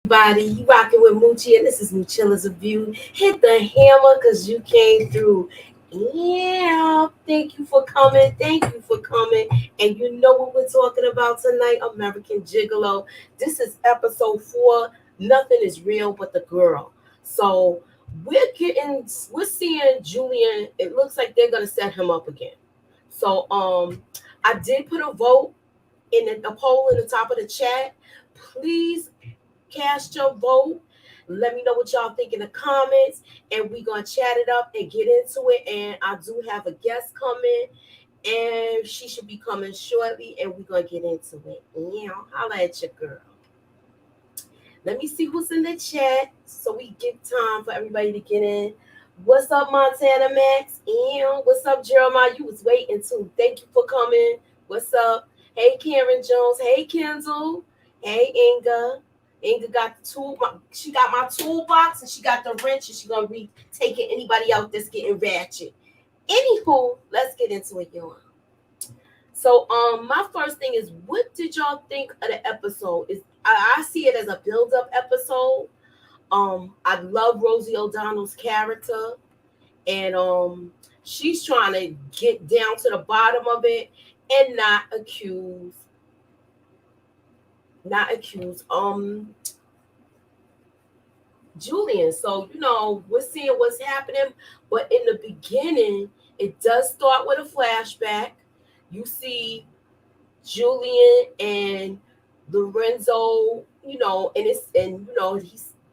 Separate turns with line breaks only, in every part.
Everybody, you rocking with Moochie, and this is Moochilla's Review. Hit the hammer because you came through. Yeah, thank you for coming. Thank you for coming. And you know what we're talking about tonight? American Gigolo. This is episode 4. Nothing is real but the girl. So we're seeing Julian. It looks like they're gonna set him up again. So I did put a vote a poll in the top of the chat. Please cast your vote. Let me know what y'all think in the comments, and we're gonna chat it up and get into it. And I do have a guest coming, and she should be coming shortly, and we're gonna get into it. Yeah, holla at your girl. Let me see who's in the chat so we give time for everybody to get in. What's up, Montana Max? And what's up, Jeremiah? You was waiting too. Thank you for coming. What's up? Hey, Karen Jones. Hey, Kendall. Hey, Inga. Inga got the tool. She got my toolbox and she got the wrench and she gonna be taking anybody out that's getting ratchet. Anywho, let's get into it, y'all. So, my first thing is, what did y'all think of the episode? I see it as a build-up episode. I love Rosie O'Donnell's character, and she's trying to get down to the bottom of it and not accuse Julian. So we're seeing what's happening, but in the beginning, it does start with a flashback. You see Julian and Lorenzo, he's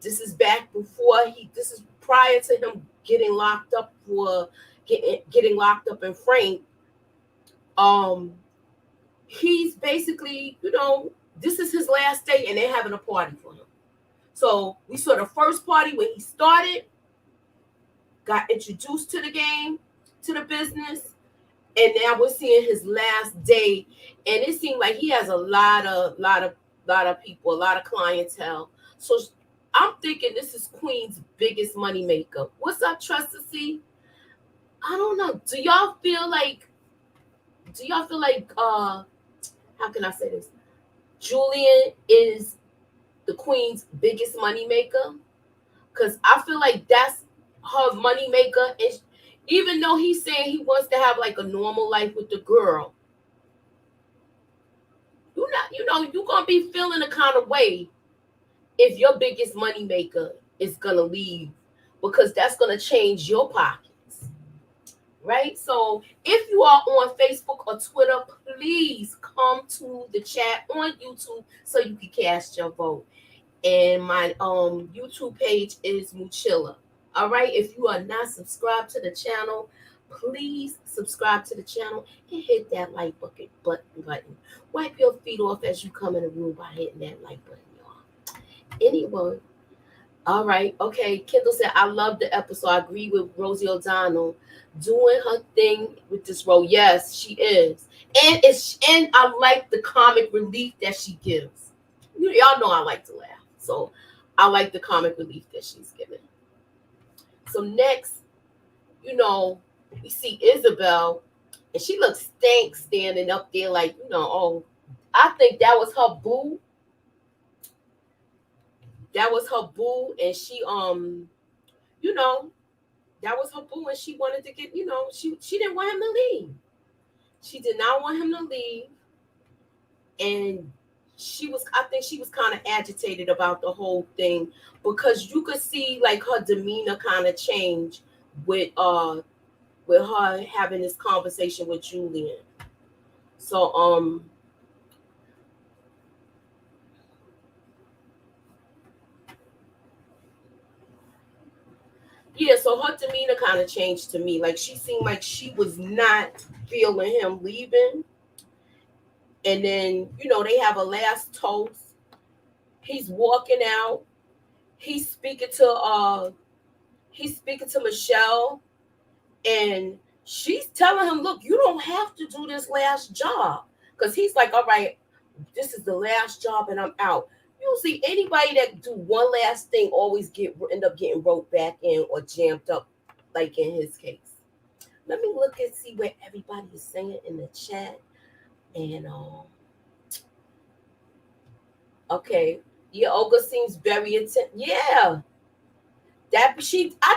this is back before this is prior to him getting locked up for getting locked up and framed. Um, he's basically, this is his last day and they're having a party for him. So we saw the first party when he started, got introduced to the game, to the business, and now we're seeing his last day, and it seemed like he has a lot of people, a lot of clientele. So I'm thinking this is Queen's biggest money maker. What's up, Trusty? I don't know. Do y'all feel like how can I say this? Julian is the Queen's biggest money maker? Because I feel like that's her money maker, and even though he's saying he wants to have like a normal life with the girl, you're gonna be feeling a kind of way if your biggest money maker is gonna leave, because that's gonna change your pockets, right? So if you are on Facebook or Twitter, please come to the chat on YouTube so you can cast your vote. And my YouTube page is Moochilla. All right, if you are not subscribed to the channel, please subscribe to the channel and hit that like button. Wipe your feet off as you come in the room by hitting that like button, y'all. Anyway, all right, okay. Kendall said, I love the episode. I agree with Rosie O'Donnell doing her thing with this role. Yes, she is. And I like the comic relief that she gives. Y'all know I like to laugh. So I like the comic relief that she's giving. So next, we see Isabel, and she looks stank standing up there like, I think that was her boo. That was her boo, and she that was her boo, and she wanted to get, she didn't want him to leave. She did not want him to leave, and I think she was kind of agitated about the whole thing, because you could see like her demeanor kind of change with her having this conversation with Julian. So yeah, so her demeanor kind of changed to me. Like, she seemed like she was not feeling him leaving. And then, they have a last toast. He's walking out. He's speaking to Michelle, and she's telling him, look, you don't have to do this last job. Because he's like, all right, this is the last job and I'm out. Usually anybody that do one last thing always end up getting roped back in or jammed up, like in his case. Let me look and see what everybody is saying in the chat. And okay, Yeah, Olga seems very intent. Yeah, I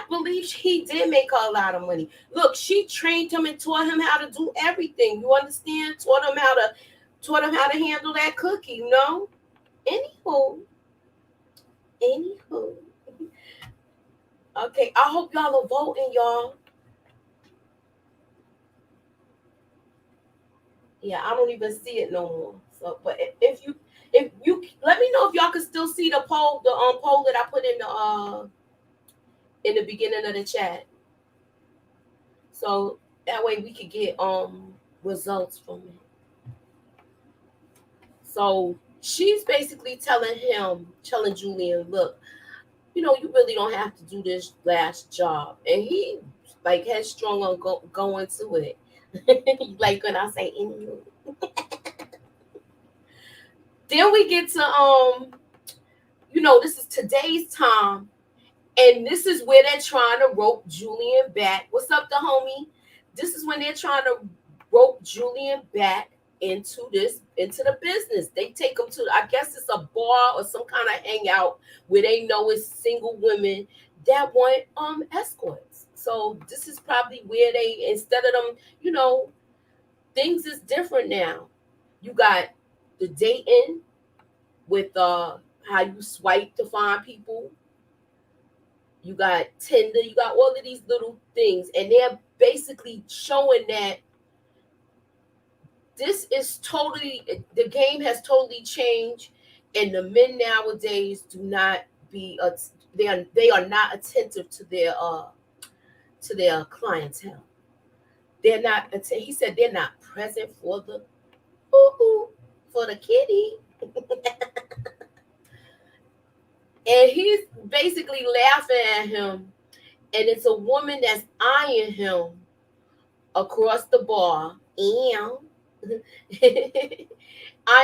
believe he did make her a lot of money. Look, she trained him and taught him how to do everything. You understand? Taught him how to handle that cookie. Anywho, anywho. Okay, I hope y'all are voting, y'all. Yeah, I don't even see it no more. So, but if you let me know if y'all can still see the poll that I put in the beginning of the chat, so that way we could get results from it. So she's basically telling Julian, look, you really don't have to do this last job, and he like headstrong on going to it. Like when I say anywho. Then we get to this is today's time, and this is where they're trying to rope Julian back. What's up, the homie? This is when they're trying to rope Julian back into the business. They take him to, I guess it's a bar or some kind of hangout where they know it's single women that want escorts. So this is probably where they, instead of them, things is different now. You got the dating with how you swipe to find people. You got Tinder, you got all of these little things, and they're basically showing that the game has totally changed, and the men nowadays do not they are not attentive to their clientele. They're not. He said they're not present for the for the kitty. And he's basically laughing at him, and it's a woman that's eyeing him across the bar. Eyeing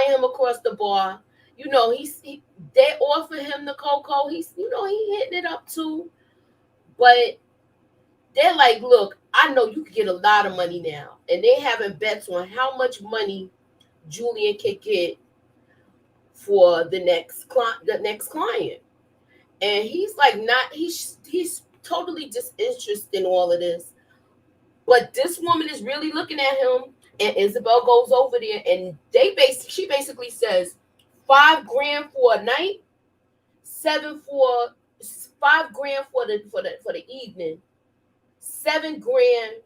him across the bar. They offer him the cocoa. He hitting it up too. But they're like, look, I know you can get a lot of money now. And they having bets on how much money Julian can get for the next client. And he's like, he's totally disinterested in all of this. But this woman is really looking at him, and Isabel goes over there, and she basically says $5,000 for a night, 5 grand for the evening, 7 grand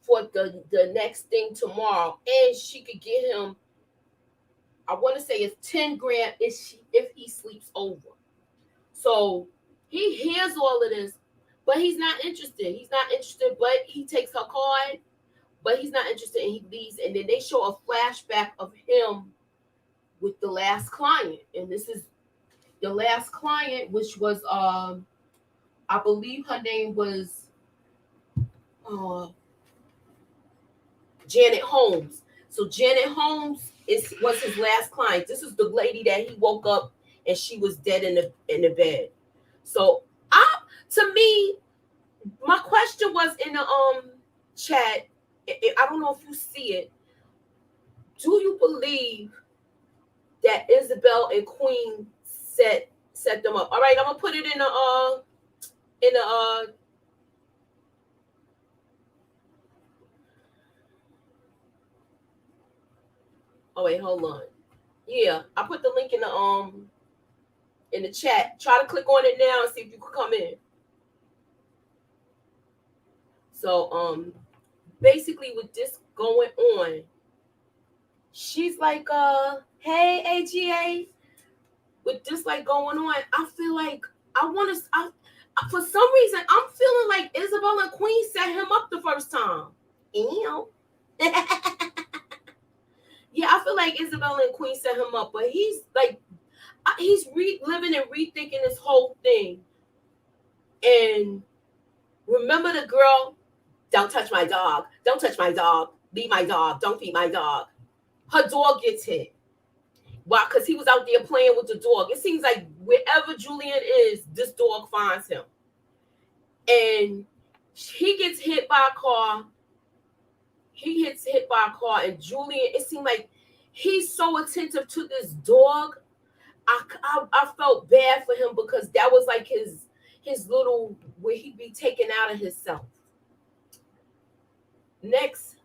for the next thing tomorrow, and she could get him. I want to say it's 10 grand if he sleeps over. So he hears all of this, but he's not interested. But he takes her card, but he's not interested, and he leaves. And then they show a flashback of him with the last client, and this is the last client, which was I believe her name was Janet Holmes. So Janet Holmes was his last client. This is the lady that he woke up and she was dead in the bed. So to me, my question was in the chat. I don't know if you see it. Do you believe that Isabel and Queen set them up? All right, I'm gonna put it in the oh wait, hold on. Yeah, I put the link in the chat. Try to click on it now and see if you can come in. So basically with this going on, she's like, hey, AGA, with this like going on, I feel like for some reason, I'm feeling like Isabel and Queen set him up the first time. Yeah, I feel like Isabel and Queen set him up, but he's like, he's reliving and rethinking this whole thing. And remember the girl, don't touch my dog. Don't touch my dog. Leave my dog. Don't feed my dog. Her dog gets hit. Why? Because he was out there playing with the dog. It seems like wherever Julian is, this dog finds him. And he gets hit by a car. And Julian, it seemed like he's so attentive to this dog. I felt bad for him because that was like his little where he'd be taken out of himself. Next,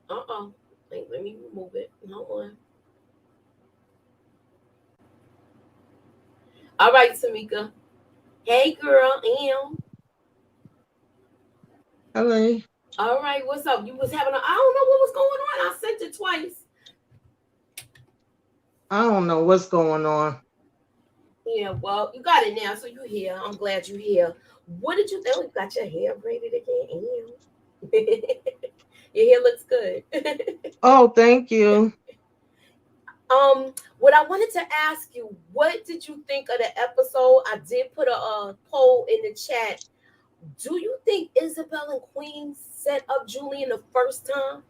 let me remove it. Hold on. All right, Tamika. Hey, girl,
Hello.
All right, what's up? You was having I don't know what was going on. I sent it twice.
I don't know what's going on.
Yeah, well, you got it now, so you here. I'm glad you here. What did you think? You got your hair braided again, your hair looks good.
Oh, thank you.
What I wanted to ask you, what did you think of the episode? I did put a poll in the chat. Do you think Isabel and Queen set up Julian the first time?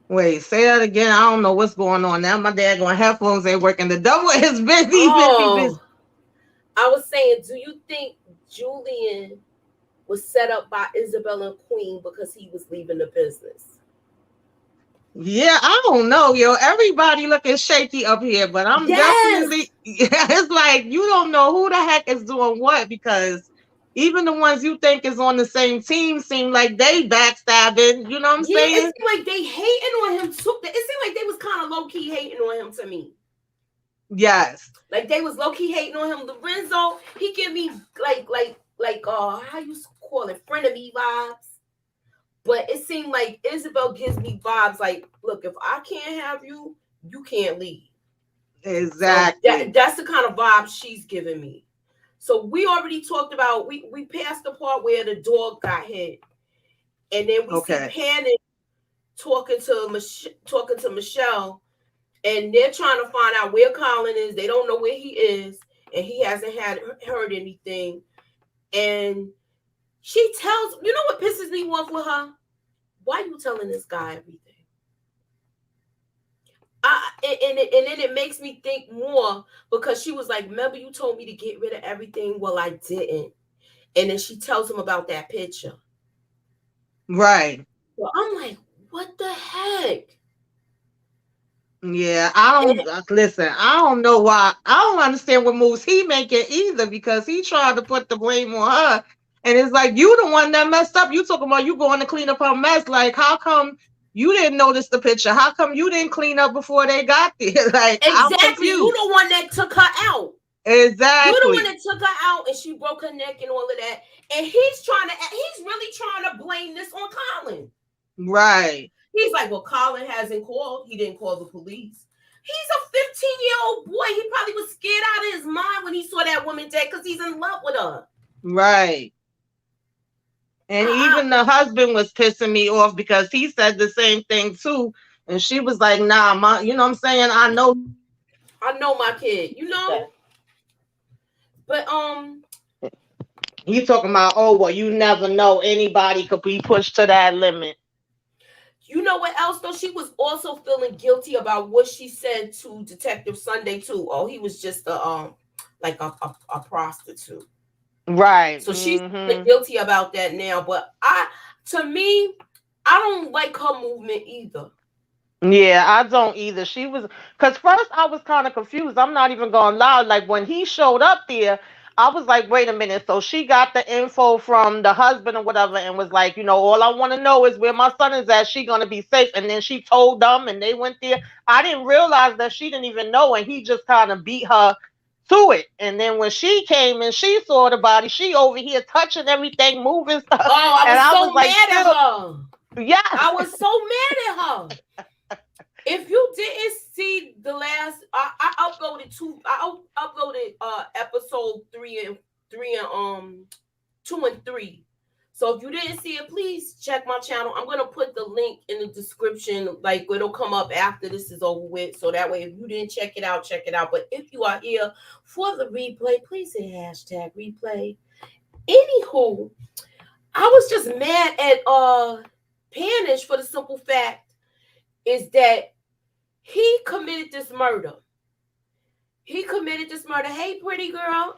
Wait, say that again. I don't know what's going on now. My dad going headphones ain't working. The double is busy, busy, busy.
Oh, I was saying, do you think Julian was set up by Isabel and Queen because he was leaving the business?
Yeah, I don't know, yo. Everybody looking shaky up here, but I'm
Yes.
definitely. Yeah, it's like you don't know who the heck is doing what because even the ones you think is on the same team seem like they backstabbing. You know what I'm
Yeah, it
saying?
seemed like they hating on him too. It seemed like they was kind of low key hating on him to me.
Yes.
Like they was low key hating on him. Lorenzo, he give me how you call it, frenemy vibes. But it seemed like Isabel gives me vibes like, look, if I can't have you, you can't leave. So
Exactly.
that's the kind of vibe she's giving me. So we already talked about we passed the part where the dog got hit, and then we see
Okay.
Panic talking to Michelle, and they're trying to find out where Colin is. They don't know where he is, and he hasn't heard anything. And she tells, you know what pisses me off with her? Why you telling this guy everything? And then it makes me think more because she was like, remember you told me to get rid of everything? Well, I didn't. And then she tells him about that picture.
Right.
So I'm like, what the heck?
Yeah, I
And
don't listen. I don't know why. I don't understand what moves he making either because he tried to put the blame on her, and it's like you the one that messed up. You talking about you going to clean up her mess? Like, how come you didn't notice the picture? How come you didn't clean up before they got there? Like, I'm
exactly, you
confused.
the one that took her out. You're the one
Exactly.
that took her out and she broke her neck and all of that. And he's really trying to blame this on Colin.
Right.
He's like, well, Colin hasn't called. He didn't call the police. He's a 15-year-old boy. He probably was scared out of his mind when he saw that woman dead because he's in love with her.
Right. And
I,
even the husband was pissing me off because he said the same thing too. And she was like, nah, you know what I'm saying? I know you love your kid.
I know my kid, you know? But
You talking about, oh, well, you never know. Anybody could be pushed to that limit.
you know what else though? She was also feeling guilty about what she said to Detective Sunday too. Oh, he was just a prostitute.
Right.
So she's feeling guilty about that now. But to me, I don't like her movement either.
Yeah, I don't either. She was, because first I was kind of confused. I'm not even going to lie. Like when he showed up there, I was like, wait a minute. So she got the info from the husband or whatever and was like, all I want to know is where my son is at. She going to be safe. And then she told them and they went there. I didn't realize that she didn't even know. And he just kind of beat her to it. And then when she came and she saw the body, she over here touching everything, moving stuff.
Oh, I
And
was
I
so
was like,
mad at
chill.
her.
Yes.
I was so mad at her. If you didn't see the last, I uploaded episode 2 and 3. So if you didn't see it, please check my channel. I'm gonna put the link in the description. Like it'll come up after this is over with. So that way, if you didn't check it out, check it out. But if you are here for the replay, please say #replay. Anywho, I was just mad at Panish for the simple fact is that he committed this murder. Hey, pretty girl.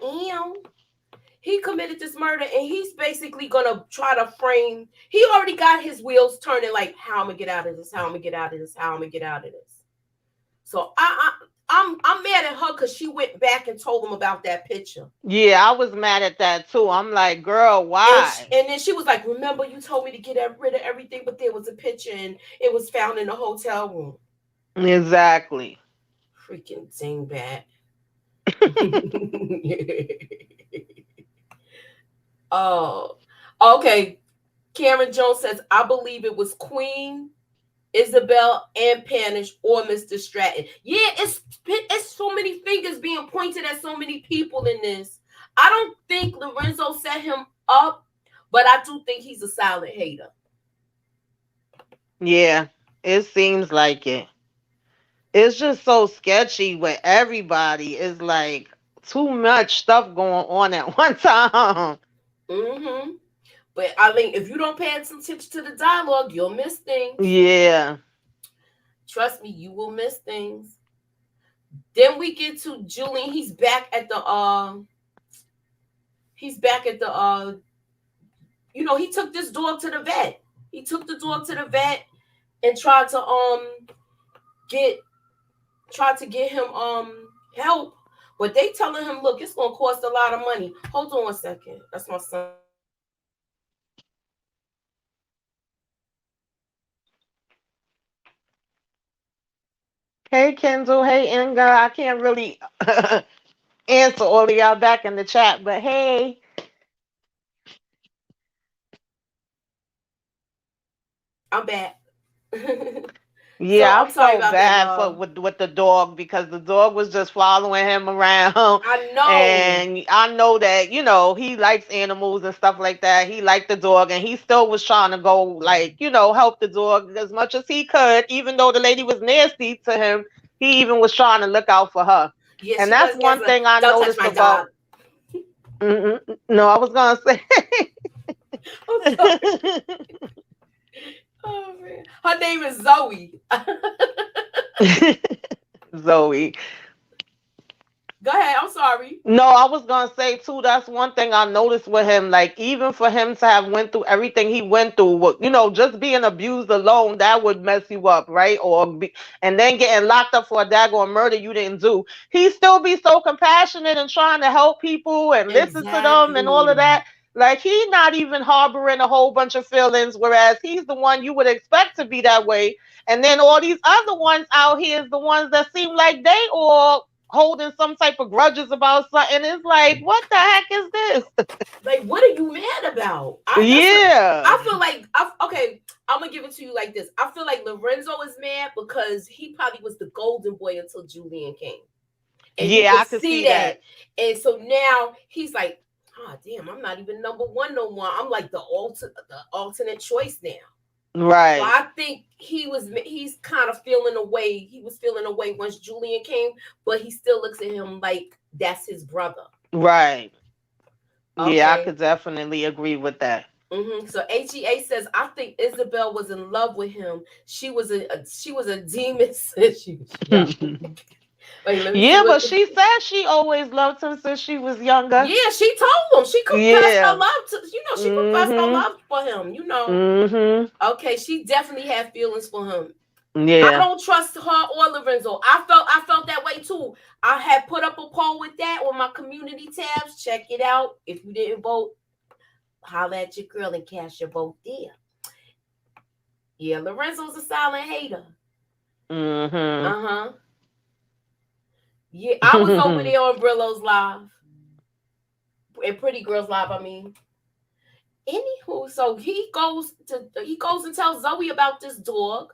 He committed this murder, and he's basically gonna try to frame. He already got his wheels turning, like how I'm gonna get out of this, how I'm gonna get out of this, how I'm gonna get out of this. So I'm mad at her because she went back and told him about that picture.
Yeah, I was mad at that too. I'm like, girl, why?
And then she was like, "Remember, you told me to get rid of everything, but there was a picture and it was found in the hotel room."
Exactly.
Freaking dingbat. Oh, okay. Karen Jones says, "I believe it was Queen Isabel and Panish or Mr. Stratton." Yeah, it's so many fingers being pointed at so many people in this. I don't think Lorenzo set him up, but I do think he's a silent hater.
Yeah, it seems like it. It's just so sketchy with everybody. It's like too much stuff going on at one time.
Mm-hmm. But I think if you don't pay attention to the dialogue, you'll miss things.
Yeah.
Trust me, you will miss things. Then we get to Julian. He's back at the he took this dog to the vet. He took the dog to the vet and get tried to get him help. But they telling him, look, it's gonna cost a lot of money. Hold on 1 second. That's my son.
Hey Kendall, hey Inga. I can't really answer all of y'all back in the chat, but hey.
I'm back. So
Yeah, I
I'm sorry
felt
about that,
bad for
y'all.
with the dog because the dog was just following him around,
I know.
and I know that he likes animals and stuff like that. He liked the dog, and he still was trying to go like help the dog as much as he could, even though the lady was nasty to him. He even was trying to look out for her,
Yeah,
and
she
that's
was. Guess
one
what?
thing I
Don't touch
noticed
my
about.
dog.
No, I was gonna say.
I'm sorry. Oh man. Her name is Zoe.
Zoe.
Go ahead. I'm sorry.
No, I was gonna say too. That's one thing I noticed with him. Like even for him to have went through everything he went through, just being abused alone, that would mess you up, right? And then getting locked up for a daggone murder you didn't do. He still be so compassionate and trying to help people and listen to them and all of
Exactly.
that. Like he's not even harboring a whole bunch of feelings, whereas he's the one you would expect to be that way. And then all these other ones out here is the ones that seem like they all holding some type of grudges about something. It's like, what the heck is this?
Like, what are you mad about? That's what
Yeah.
I feel like. Okay, I'm gonna give it to you like this. I feel like Lorenzo is mad because he probably was the golden boy until Julian came, and you
Yeah,
could
I could
see
see that.
that. And so now he's like, "Oh damn, I'm not even number one no more. I'm like the alternate choice now." So
Right.
I think he's kind of feeling away. He was feeling away once Julian came, but he still looks at him like that's his brother.
Right. Yeah, I
Okay.
could definitely agree with that.
So HEA says, I think Isabel was in love with him. She was a demon since she was young. Wait, let me see
Yeah,
what.
but she said she always loved him since she was younger.
Yeah, she told him. She confessed her
Yeah.
love to. She confessed her
Mhm.
love for him.
Mhm.
Okay, she definitely had feelings for him. I
Yeah.
don't trust her or Lorenzo. I felt that way too. I had put up a poll with that on my community tabs. Check it out. If you didn't vote, holla at your girl and cast your vote there. Yeah, Lorenzo's a silent hater.
Mhm.
Uh-huh. Yeah, I was over there on Brillo's live and Pretty Girls live. I mean, anywho, so he goes and tells Zoe about this dog,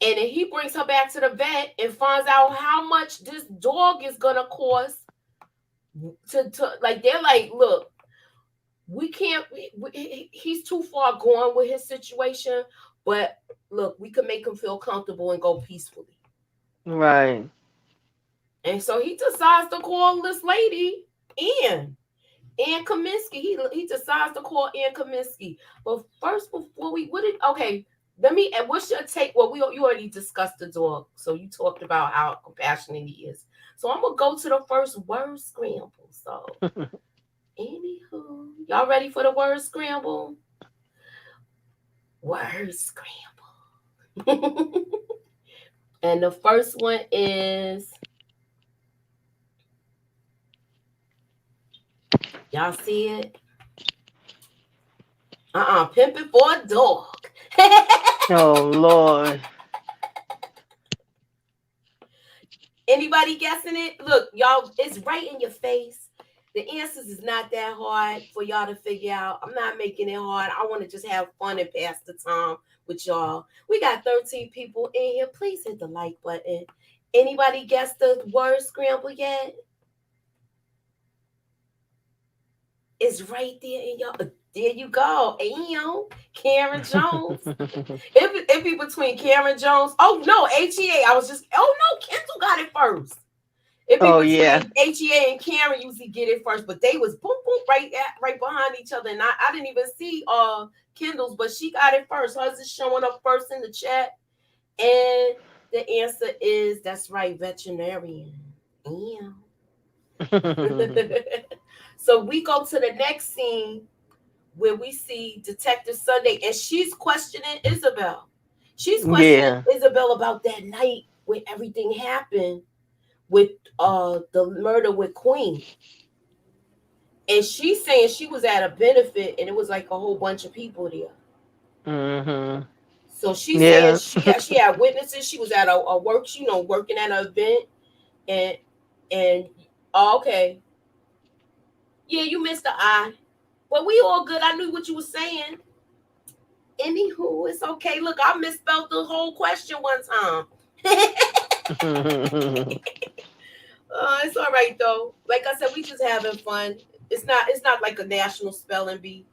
and then he brings her back to the vet and finds out how much this dog is gonna cost. To like, they're like, look, we can't. He's too far gone with his situation, but look, we could make him feel comfortable and go peacefully.
Right.
And so he decides to call this lady in. Ann Kaminsky. He decides to call Ann Kaminsky. But first, before we what did okay, let me and what's your take? Well, you already discussed the dog, so you talked about how compassionate he is. So I'm gonna go to the first word scramble. So anywho, y'all ready for the word scramble? Word scramble. And the first one is, y'all see it? Pimping for a dog.
Oh Lord.
Anybody guessing it? Look, y'all, it's right in your face. The answers is not that hard for y'all to figure out. I'm not making it hard. I want to just have fun and pass the time with y'all. We got 13 people in here. Please hit the like button. Anybody guess the word scramble yet? It's right there in y'all. There you go. Karen Jones. It be between Karen Jones. Oh no, HEA. I was just. Oh no, Kendall got it first. It be
Oh yeah.
between HEA and Karen usually get it first, but they was boom boom right behind each other, and I didn't even see Kendall's, but she got it first. Hers is showing up first in the chat, and the answer is that's right, veterinarian. Yeah. So we go to the next scene where we see Detective Sunday, and she's questioning Isabel. She's questioning
Yeah.
Isabel about that night when everything happened with the murder with Queen. And she's saying she was at a benefit and it was like a whole bunch of people there.
Mhm.
So she's saying
Yeah.
she had witnesses. She was at a work, working at an event, and and okay, yeah, you missed the eye, but we all good. I knew what you were saying. Anywho, it's okay. Look, I misspelled the whole question one time. It's all right though. Like I said, we just having fun. It's not like a national spelling bee.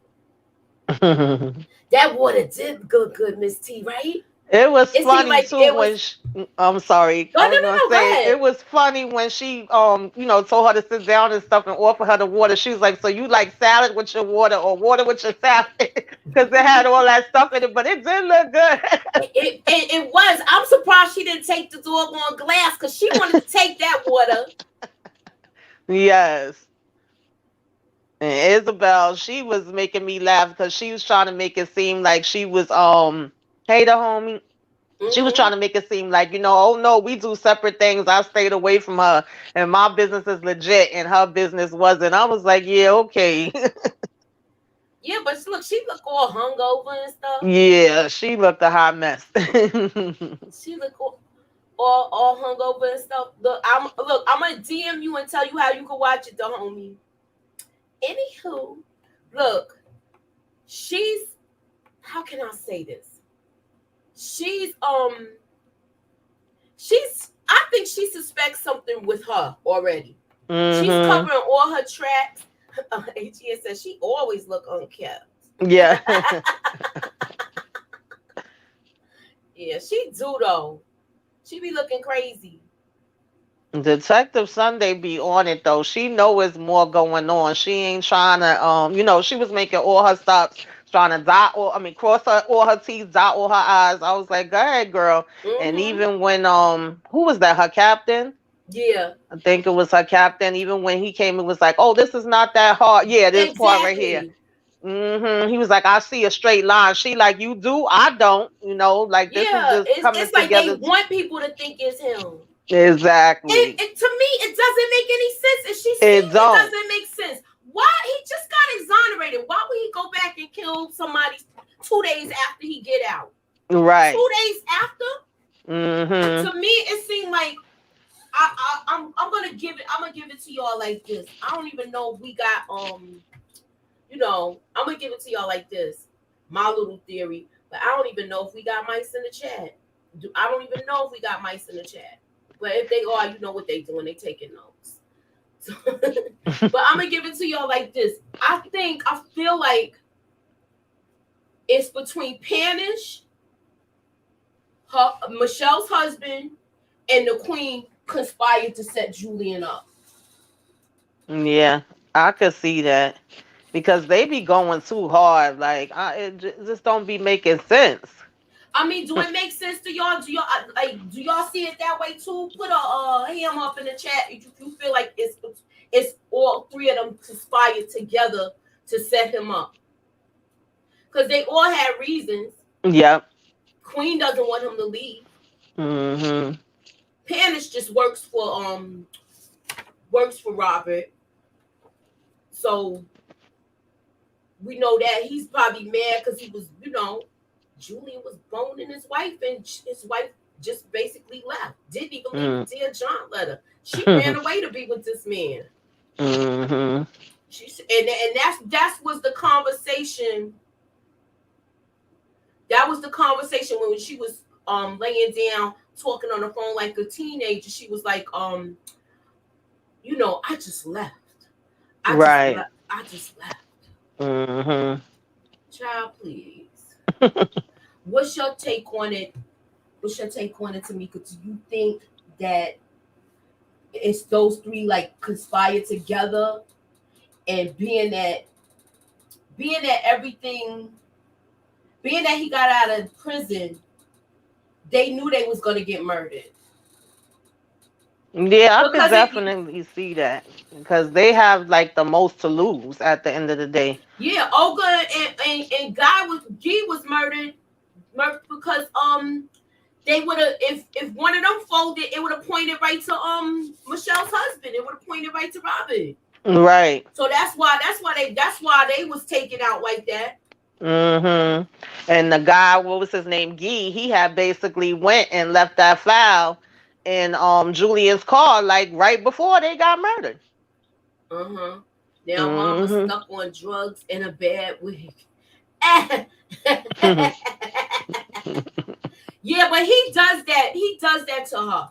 That water did good, Miss T, right?
It was
It seemed
funny
like
too
it
when
was.
I'm sorry,
No,
I
no,
was
no,
gonna
no. Go
say
ahead.
it was funny when she told her to sit down and stuff and offer her the water. She was like, "So you like salad with your water or water with your salad?" Because it had all that stuff in it, but it did look good.
It was. I'm surprised she didn't take the doggone glass because she wanted to take that water.
Yes. And Isabel, she was making me laugh because she was trying to make it seem like she was hey the homie. She was trying
Mm-hmm.
to make it seem like, oh no, we do separate things. I stayed away from her and my business is legit and her business wasn't. I was like, yeah, okay.
Yeah, but look, she looked all hungover and stuff.
Yeah, she looked a hot mess.
She looked all hungover and stuff. Look. I'm gonna DM you and tell you how you can watch it, though, homie. Anywho, look, she's. How can I say this? She's she's. I think she suspects something with her already. She's
Mhm.
covering all her tracks. HES says she always look unkept.
Yeah.
Yeah, she do though. She be looking crazy.
Detective Sunday be on it though. She know it's more going on. She ain't trying to she was making all her stops, trying to cross all her T's, dot all her I's. I was like, go ahead, girl. And
Mm-hmm.
even when who was that? Her captain?
Yeah,
I think it was her captain. Even when he came, it was like, oh, this is not that hard. Yeah, this part right here.
exactly.
He was like, I see a straight line. She like, you do, I don't. Like this is
Yeah,
just
it's
coming
it's like they
together.
want people to think it's him.
Exactly.
To me, it doesn't make any sense. And she's
It
seeing it
don't.
doesn't make sense. Why he just got exonerated? Why would he go back and kill somebody 2 days after he get out?
Right.
2 days after?
Mm-hmm.
To me, it seemed like I'm gonna give it. I'm gonna give it to y'all like this. I don't even know if we got I'm gonna give it to y'all like this. My little theory, but I don't even know if we got mice in the chat. I don't even know if we got mice in the chat. But if they are, you know what they doing? They taking notes. So, but I'm gonna give it to y'all like this. I feel like it's between Panish, Michelle's husband, and the Queen conspired to set Julian up.
Yeah, I could see that because they be going too hard. Like, just don't be making sense.
I mean, do it make sense to y'all? Do y'all see it that way too? Put a ham up in the chat if you feel like it's all three of them conspired together to set him up because they all had reasons.
Yep.
Queen doesn't want him to leave.
Mm-hmm.
Panish just works for Robert. So we know that he's probably mad because he was, Julian was boning his wife, and his wife just basically left. Didn't even leave a dear John letter. She ran away to be with this man.
Mm-hmm.
And that's was the conversation. That was the conversation when she was laying down talking on the phone like a teenager. She was like, I just left. I just
Right.
left. I just left.
Mm-hmm.
Child, please. What's your take on it? What's your take on it, Tamika? Do you think that it's those three like conspired together, and being that everything, being that he got out of prison, they knew they was gonna get murdered
Yeah, I could
because it.
definitely see that because they have like the most to lose at the end of the day.
Yeah, Olga and Guy was murdered because they would have, if one of them folded, it would have pointed right to Michelle's husband. It would have pointed right to Robin.
Right.
So that's why they was taken out like that.
Mm-hmm. And the guy, what was his name? Guy, he had basically went and left that file in Julian's car like right before they got murdered.
Uh-huh. Now mama's
Mm-hmm.
stuck on drugs and a bad wig. Yeah, but he does that. He does that to her.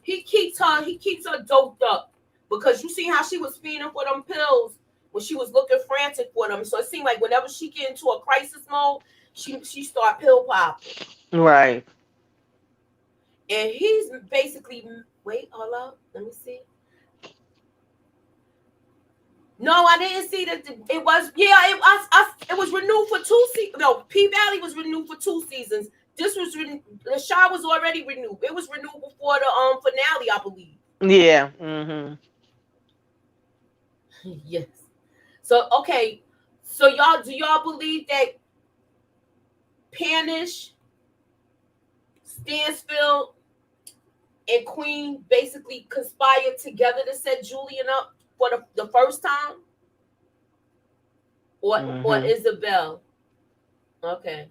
He keeps her doped up because you see how she was feeding for them pills when she was looking frantic for them. So it seemed like whenever she get into a crisis mode, she start pill popping.
Right.
And he's basically, wait, hold up, let me see. No, I didn't see that. It was, yeah, it was renewed for 2 seasons. No, P Valley was renewed for 2 seasons. This was the Shaw was already renewed. It was renewed before the finale, I believe.
Yeah. Mm-hmm.
Yes. So okay. So y'all believe that Panish, Stansfield, and Queen basically conspired together to set Julian up for the first time? Or
Mm-hmm.
Isabel? Okay.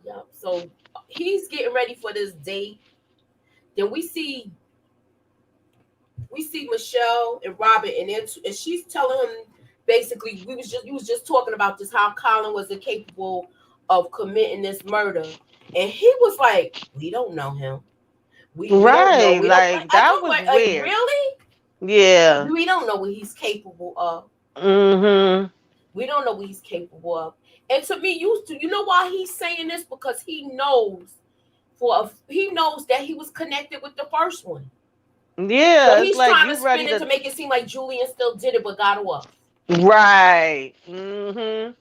Yeah. So he's getting ready for this date. Then we see Michelle and Robert, and she's telling him basically you was just talking about this, how Colin was incapable of committing this murder, and he was like, we don't know him. We don't know.
Right.
We don't
Like
I
that
don't
was
like
weird.
really.
Yeah.
We don't know what he's capable of.
Mm-hmm.
We don't know what he's capable of. And to me, you know why he's saying this, because he knows that he was connected with the first one. So
Yeah. It's
he's
like
trying to
you
spin
ready
it to
to.
make it seem like Julian still did it but got off.
Right. Mm-hmm.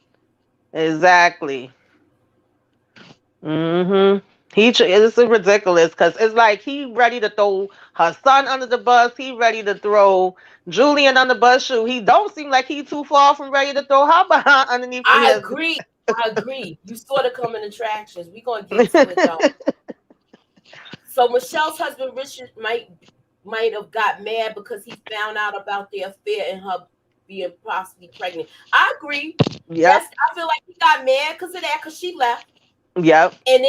Exactly. Mm-hmm. It's ridiculous because it's like he ready to throw her son under the bus. He ready to throw Julian on the bus. Shoot, he don't seem like he too far from ready to throw her behind underneath
I
his.
agree. I agree. You sort of come in attractions. We're gonna get to it though. So Michelle's husband Richard might have got mad because he found out about their affair and her being possibly pregnant. I agree.
Yep.
I feel like he got mad because of that, because she left.
Yep.
And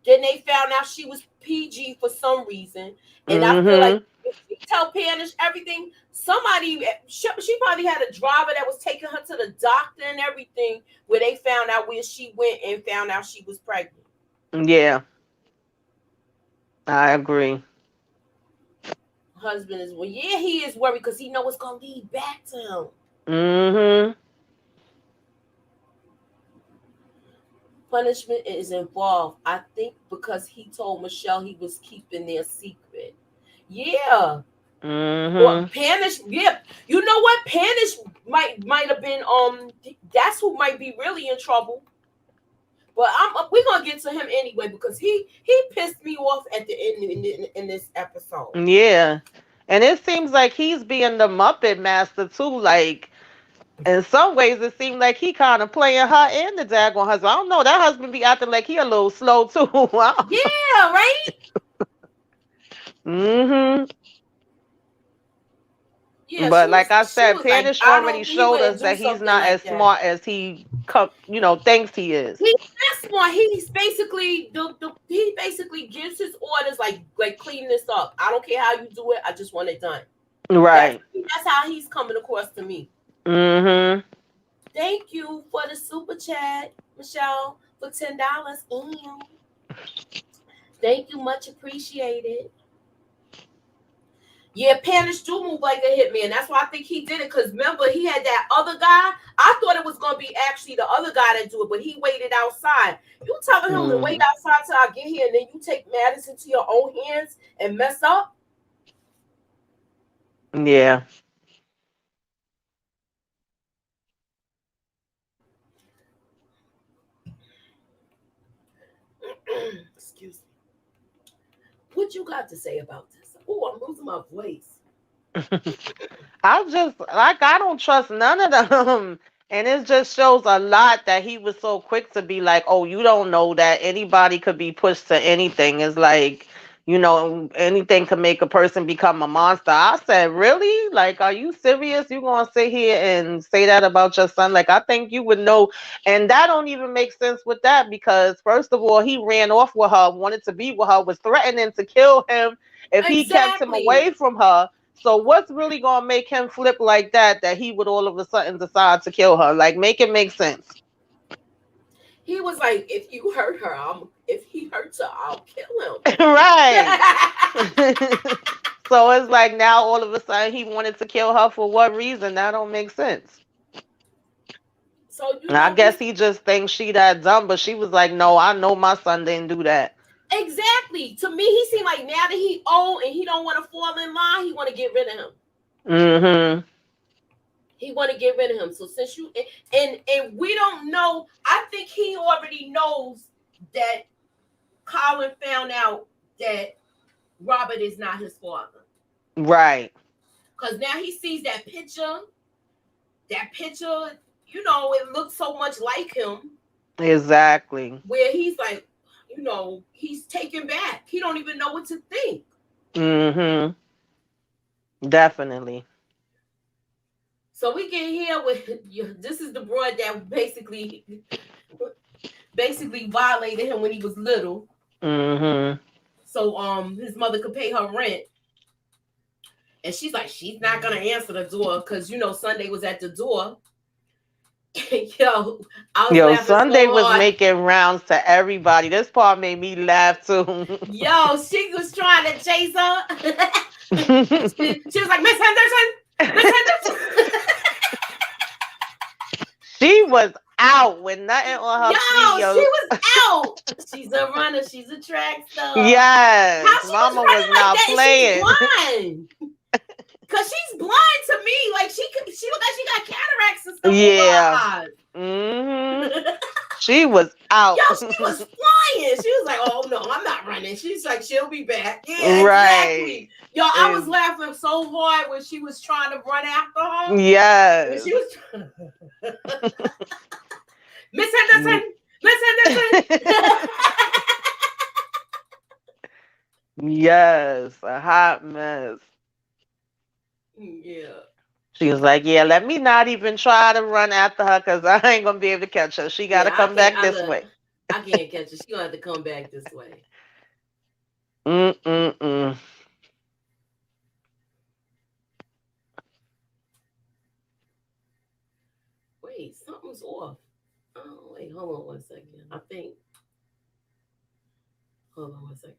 then they found out she was PG for some reason. And I feel like
Mm-hmm.
if she tell Panish everything, she probably had a driver that was taking her to the doctor and everything, where they found out where she went and found out she was pregnant.
Yeah, I agree.
Husband is, well, yeah, he is worried because he know it's gonna lead back to him.
Mm-hmm.
Punishment is involved, I think, because he told Michelle he was keeping their secret. Yeah. Or
Mm-hmm.
Panish, yeah. You know what? Panish might have been that's who might be really in trouble. But we're gonna get to him anyway, because he pissed me off at the end in this episode.
Yeah. And it seems like he's being the Muppet Master too. Like In some ways, it seemed like he kind of playing her and the daggone husband. I don't know. That husband be acting like he a little slow too.
Yeah, right?
Mm-hmm.
Yeah,
But like I
she
said,
was like,
Panish
I
already
don't he
showed
wouldn't
us
do
that he's
something
not
like
as
that.
smart as he, thinks he is.
He's not smart. He's basically he basically gives his orders like clean this up. I don't care how you do it. I just want it done. That's
Right.
that's how he's coming across to me.
Mm-hmm.
Thank you for the super chat, Michelle, for $10. Thank you, much appreciated. Yeah, Panish do move like a hitman. That's why I think he did it. Cause remember, he had that other guy. I thought it was gonna be actually the other guy that do it, but he waited outside. You telling him to wait
Mm.
outside till I get here, and then you take matters into your own hands and mess up?
Yeah.
Excuse me. What you got to say about this? Oh, I'm losing my voice.
I just like I don't trust none of them. And it just shows a lot that he was so quick to be like, "Oh, you don't know that anybody could be pushed to anything." It's like, anything could make a person become a monster. I said, "Really? Like, are you serious? You gonna sit here and say that about your son? Like, I think you would know." And that don't even make sense with that because first of all, he ran off with her, wanted to be with her, was threatening to kill him if he kept him
Exactly.
away from her. So what's really gonna make him flip like that? That he would all of a sudden decide to kill her? Like, make it make sense.
He was like, if you hurt her, if he hurts her, I'll kill him.
Right. So it's like now all of a sudden he wanted to kill her for what reason? That don't make sense.
So
And I guess he just thinks she that dumb, but she was like, "No, I know my son didn't do that."
exactly. To me, he seemed like now that he old and he don't want to fall in line, he want to get rid of him.
Mm-hmm.
He want to get rid of him. So since you and we don't know, I think he already knows that Colin found out that Robert is not his father.
Right.
Because now he sees that picture. That picture, it looks so much like him.
Exactly.
Where he's like, he's taken back. He don't even know what to think.
Mm-hmm. Definitely.
So we get here with this is the broad that basically violated him when he was little.
Mm-hmm.
So his mother could pay her rent. And she's like, she's not gonna answer the door because Sunday was at the door. Yo, I was
Yo,
laughing
Sunday
so
was
hard.
making rounds to everybody. This part made me laugh too.
Yo, she was trying to chase her. She was like, Miss Henderson, Miss Henderson.
She was out with nothing on her feet,
Yo, she
yo.
was out. She's a runner. She's a track star.
Yes,
How she was
Mama was
running like
not
that and she's
playing.
blind? Cause she's blind to me. Like she looked like she got cataracts and stuff
Yeah.
over
Mm-hmm.
her eyes.
She was out.
Yo, she was flying. She was like, "Oh no, I'm not running." She's like, "She'll be back." Yeah,
Right.
exactly. Yo, I was laughing so hard when she was trying to run after her. When
Yes.
she was Miss Henderson, Miss Henderson.
Yes, a hot mess.
Yeah.
She was like, "Yeah, let me not even try to run after her because I ain't gonna be able to catch her. She gotta
Yeah, I
come
can't.
back this way."
I can't catch her. She gonna have to come back this way.
Mm-mm-mm.
Wait, something's off. Oh, wait, hold on one second. I think. Hold on one second.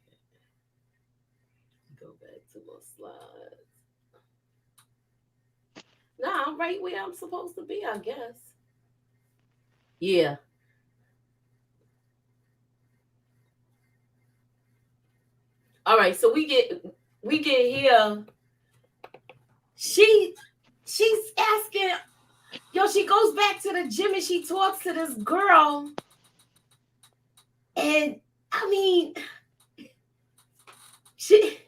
Go back to my slides. Nah, I'm right where I'm supposed to be, I guess. Yeah. All right. So we get here. She she's asking. Yo, she goes back to the gym and she talks to this girl. And I mean, she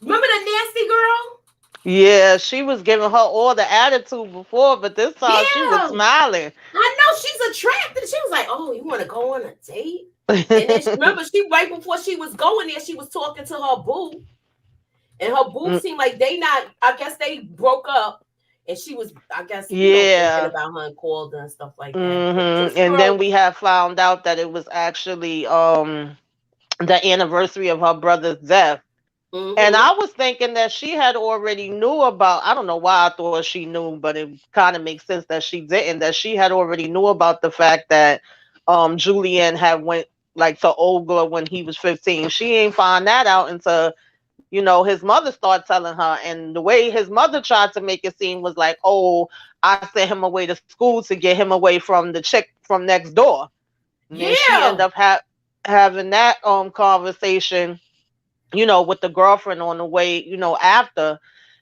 remember the nasty girl?
Yeah, she was giving her all the attitude before, but this time she was
Yeah,
smiling.
I know she's attracted. She was like, "Oh, you want to go on a date?" And then remember, she right before she was going there, she was talking to her boo, and her boo seemed like they not. I guess they broke up, and she was, I guess, thinking
Yeah.
about her and called her and stuff like that. But this
And then
girl,
we have found out that it was actually the anniversary of her brother's death. And
mm-hmm,
I was thinking that she had already knew about, I don't know why I thought she knew, but it kind of makes sense that she didn't, that she had already knew about the fact that Julian had went like to Olga when he was 15. She ain't find that out until, his mother started telling her. And the way his mother tried to make it seem was like, oh, I sent him away to school to get him away from the chick from next door. And then she ended
yeah,
up having that conversation, with the girlfriend on the way, after.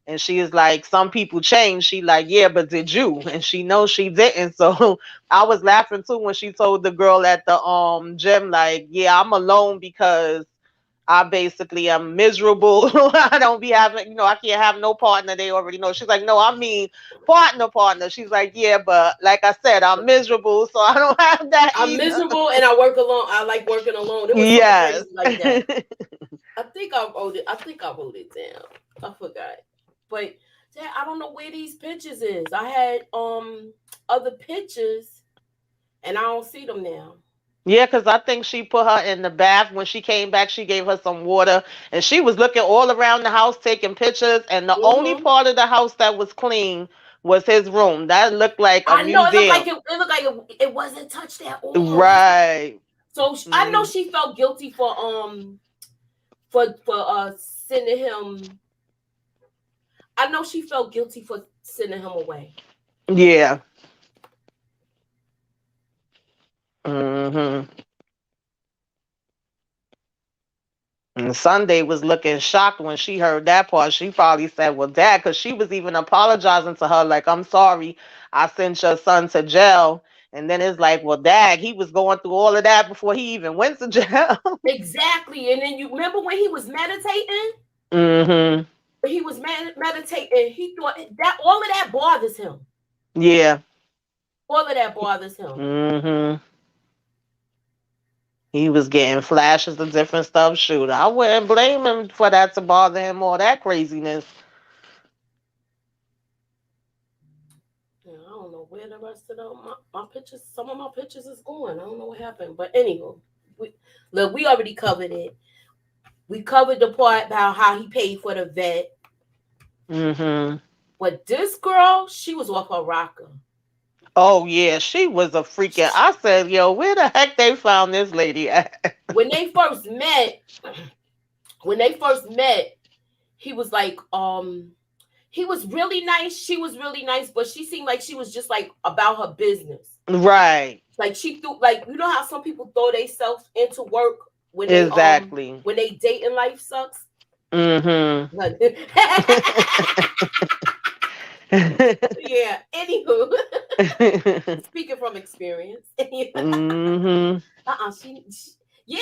And she is like, some people change. She like, yeah, but did you? And she knows she didn't. So I was laughing too when she told the girl at the gym, like, yeah, I'm alone because I basically am miserable. I don't be having, I can't have no partner. They already know. She's like, no, I mean partner. She's like, yeah, but like I said, I'm miserable, so I don't have that
I'm
either.
miserable and I work alone. I like working alone. It was something
Yes.
crazy like that. I think I wrote it. I think I wrote it down. I forgot. But yeah, I don't know where these pictures is. I had other pictures and I don't see them now.
Yeah, because I think she put her in the bath. When she came back, she gave her some water, and she was looking all around the house taking pictures. And the only
Mm-hmm.
part of the house that was clean was his room. That looked like a
I know it looked
museum.
like it wasn't touched at all. That's
Right.
so I know
Mm,
she felt guilty for sending him. I know she felt guilty for sending him away.
yeah. hmm And Sunday was looking shocked when she heard that part. She probably said, well, Dad, because she was even apologizing to her, like, I'm sorry, I sent your son to jail. And then it's like, well, Dad, he was going through all of that before he even went to jail.
Exactly. And then you remember when he was meditating?
hmm
He was meditating. He thought that all of that bothers him.
Yeah.
All of that bothers him.
hmm He was getting flashes of different stuff. Shoot, I wouldn't blame him for that to bother him or that craziness.
Yeah, I don't know where the rest of my pictures, some of my pictures is going. I don't know what happened. But anyway, look, we already covered it. We covered the part about how he paid for the vet.
hmm
But this girl, she was off her rocker.
Oh yeah, she was a freaking. I said, yo, where the heck they found this lady at?
When they first met, when they first met, he was like, he was really nice. She was really nice, but she seemed like she was just like about her business.
Right.
Like she threw, like, you know how some people throw themselves into work
Exactly.
when they date and life sucks.
hmm
Yeah. Anywho, speaking from experience.
hmm
She yeah,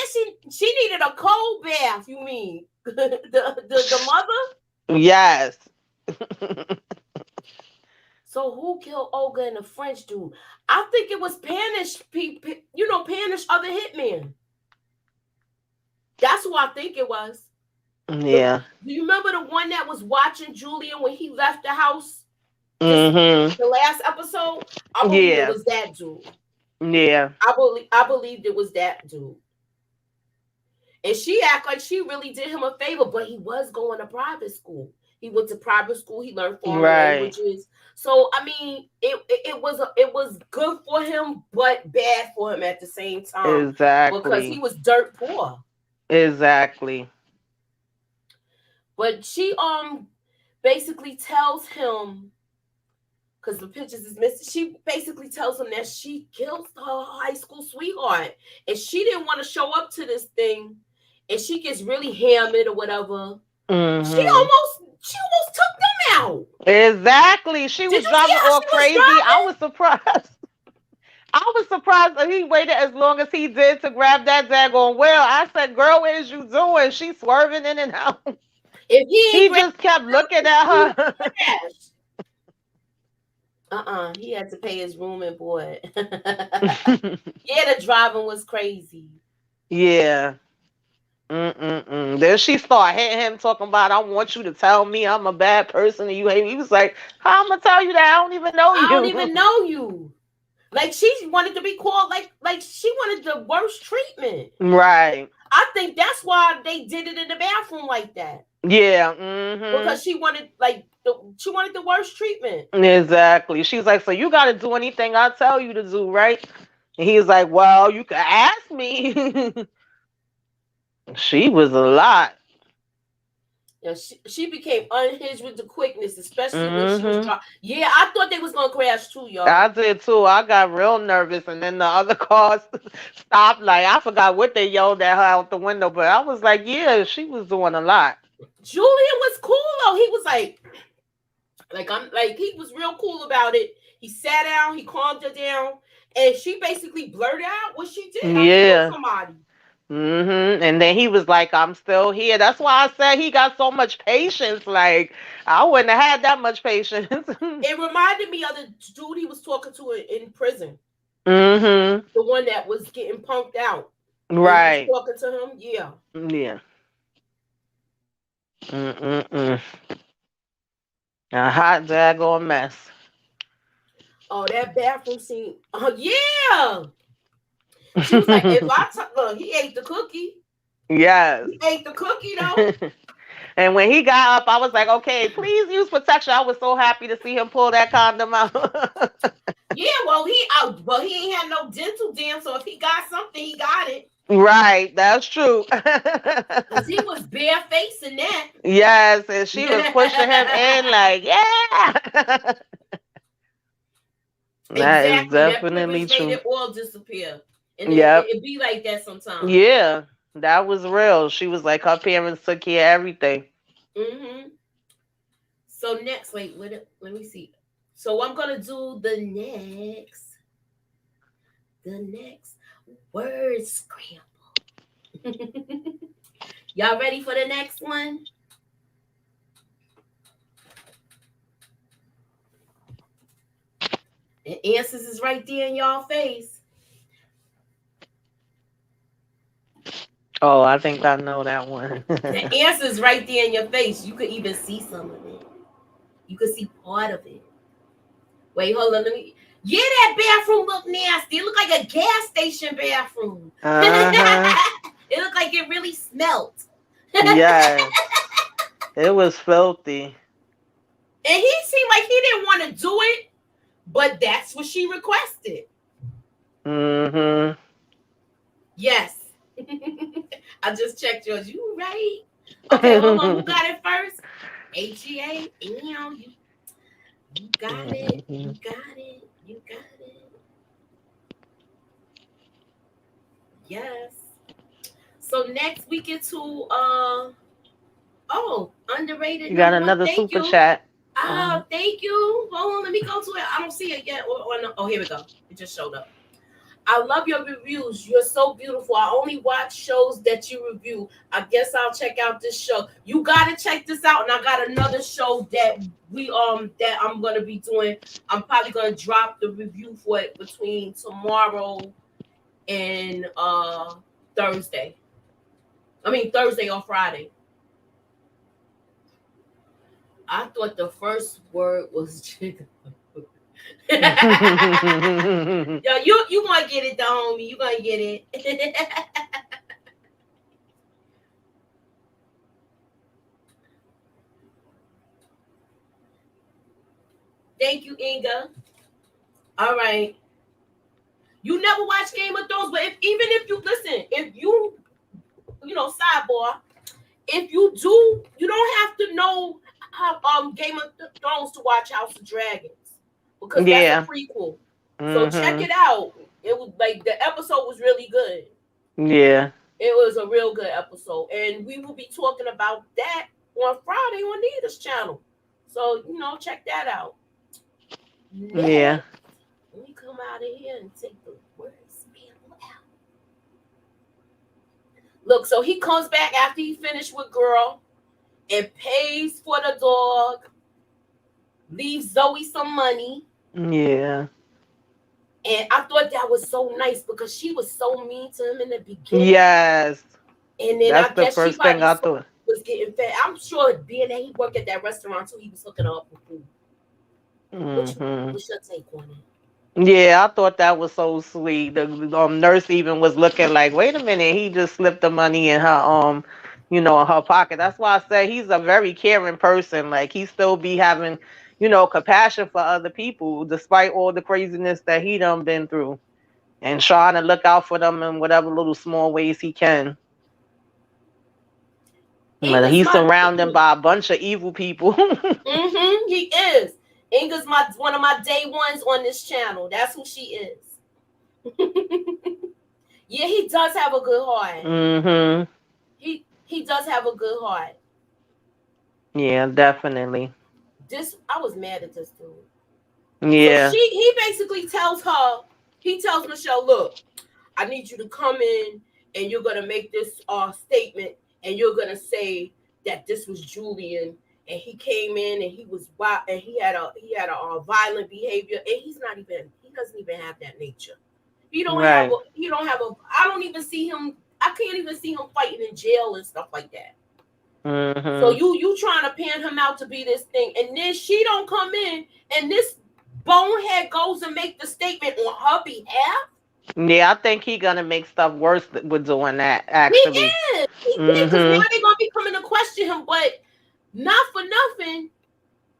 she needed a cold bath. You mean the mother?
Yes.
So who killed Olga and the French dude? I think it was Panish people. You know, Panish other hitman. That's who I think it was. Do
Yeah.
you remember the one that was watching Julian when he left the house? This
hmm
the last episode. I believe it
Yeah.
was that dude.
Yeah.
I believed it was that dude. And she act like she really did him a favor, but he was going to private school. He went to private school. He learned foreign
Right.
languages. So I mean, it was good for him, but bad for him at the same time because he
Exactly.
was dirt poor.
Exactly.
But she basically tells him because the pictures is missing. She basically tells him that she killed her high school sweetheart, and she didn't want to show up to this thing, and she gets really hammered or whatever.
hmm
She almost took them out.
Exactly. She
Did
was
you see
driving
how
all
she was
crazy. I
driving?
was surprised. I was surprised that he waited as long as he did to grab that daggone wheel. I said, girl, what is you doing? She's swerving in and out.
If he ain't
He
break,
just kept looking
he
at her.
trash. He had to pay his room and board. Yeah, the driving was crazy.
Yeah. Then she started hitting him, talking about, I want you to tell me I'm a bad person and you hate me. He was like, how I'm gonna tell you that? I don't even know
I don't
you.
even know you. Like she wanted to be called like she wanted the worst treatment.
Right.
I think that's why they did it in the bathroom like that.
Yeah.
Because she wanted she wanted the worst treatment.
Exactly. She's like, so you gotta do anything I tell you to do, right? And he's like, well, you can ask me. She was a lot.
You know, she became unhinged with the quickness, especially when she was
hmm
driving. Yeah, I thought they was gonna crash too,
I
y'all.
did too. I got real nervous, and then the other cars stopped. Like I forgot what they yelled at her out the window, but I was like, yeah, she was doing a lot.
Julian was cool though. He was like I'm like he was real cool about it. He sat down, he calmed her down, and she basically blurted out what she did. I killed
Yeah.
somebody.
And then he was like, I'm still here. That's why I said he got so much patience. Like I wouldn't have had that much patience.
It reminded me of the dude he was talking to in prison.
hmm
The one that was getting punked out. And he was
Right.
talking to him. Yeah.
Yeah. Mm-mm-mm. A hot daggone mess.
Oh, that bathroom scene. Oh, yeah. She was like, if look, he ate the cookie.
Yes.
He ate the cookie though.
And when he got up, I was like, okay, please use protection. I was so happy to see him pull that condom out.
Yeah, well he ain't had no dental dam, so if he got something, he got it.
Right, that's true.
Cause he was barefacing that.
Yes, and she was pushing him in like, yeah. That is
Exactly. That
definitely
privilege made
true.
it all disappear. And
Yep.
it be like that sometimes.
Yeah, that was real. She was like, her parents took care of everything.
Mm-hmm. So next, let me see. So I'm gonna do the next word scramble. Y'all ready for the next one? The answers is right there in y'all face.
Oh, I think I know that one.
The answer is right there in your face. You could even see some of it. You could see part of it. Wait, hold on. Let me. Yeah, that bathroom look nasty. It looked like a gas station bathroom.
Uh-huh.
It looked like it really smelt.
Yes. It was filthy.
And he seemed like he didn't want to do it, but that's what she requested.
Mm-hmm.
Yes. I just checked yours. You right? Okay, hold on. Who got it first? AGA. You got it. You got it. You got it. Yes. So next we get to underrated
You got
number one.
another
Thank
super
you.
chat.
Thank you. Hold on, let me go to it. I don't see it yet. No. Oh, here we go. It just showed up. I love your reviews. You're so beautiful. I only watch shows that you review. I guess I'll check out this show. You gotta check this out. And I got another show that I'm gonna be doing. I'm probably gonna drop the review for it between tomorrow and Thursday. I mean Thursday or Friday. I thought the first word was chicken. Yo, you gonna get it, though, homie. You gonna get it. Thank you, Inga. All right. You never watch Game of Thrones, but even if you listen, if sidebar, if you do, you don't have to know how Game of Thrones to watch House of Dragons because that's a
Yeah.
prequel. So check
Mm-hmm.
it out. It was like the episode was really good.
Yeah.
It was a real good episode, and we will be talking about that on Friday on Nita's channel. So check that out.
Yeah.
Next, let me come out of here and take the words out. Look, so he comes back after he finished with girl. and pays for the dog, leaves Zoe some money.
Yeah.
And I thought that was so nice because she was so mean to him in the beginning.
Yes.
And then
That's
I
the
guess she
first thing
probably
I
saw
thought.
he was getting fat. I'm sure being that he worked at that restaurant too, he was hooking her up with food.
Hmm.
What's your take on it?
Yeah, I thought that was so sweet. The nurse even was looking like, wait a minute, he just slipped the money in her in her pocket. That's why I say he's a very caring person. Like he still be having, compassion for other people despite all the craziness that he done been through and trying to look out for them in whatever little small ways he can. But
Inga's
he's
my
surrounded by a bunch of evil people.
he is. Inga's my one of my day ones on this channel. That's who she is. Yeah, he does have a good heart.
Hmm.
He does have a good heart.
Yeah, definitely.
This I was mad at this dude. So
Yeah.
he basically tells her, he tells Michelle, look, I need you to come in and you're gonna make this statement and you're gonna say that this was Julian and he came in and he was wild and he had a violent behavior and he doesn't even have that nature.
Right.
He don't have a I don't even see him I can't even see him fighting in jail and stuff like that. So
Hmm.
you trying to pan him out to be this thing, and then she don't come in, and this bonehead goes and make the statement on her behalf.
Yeah, I think he gonna make stuff worse with doing that.
He
Actually.
is, because now
Hmm.
they're gonna be coming to question him, but not for nothing.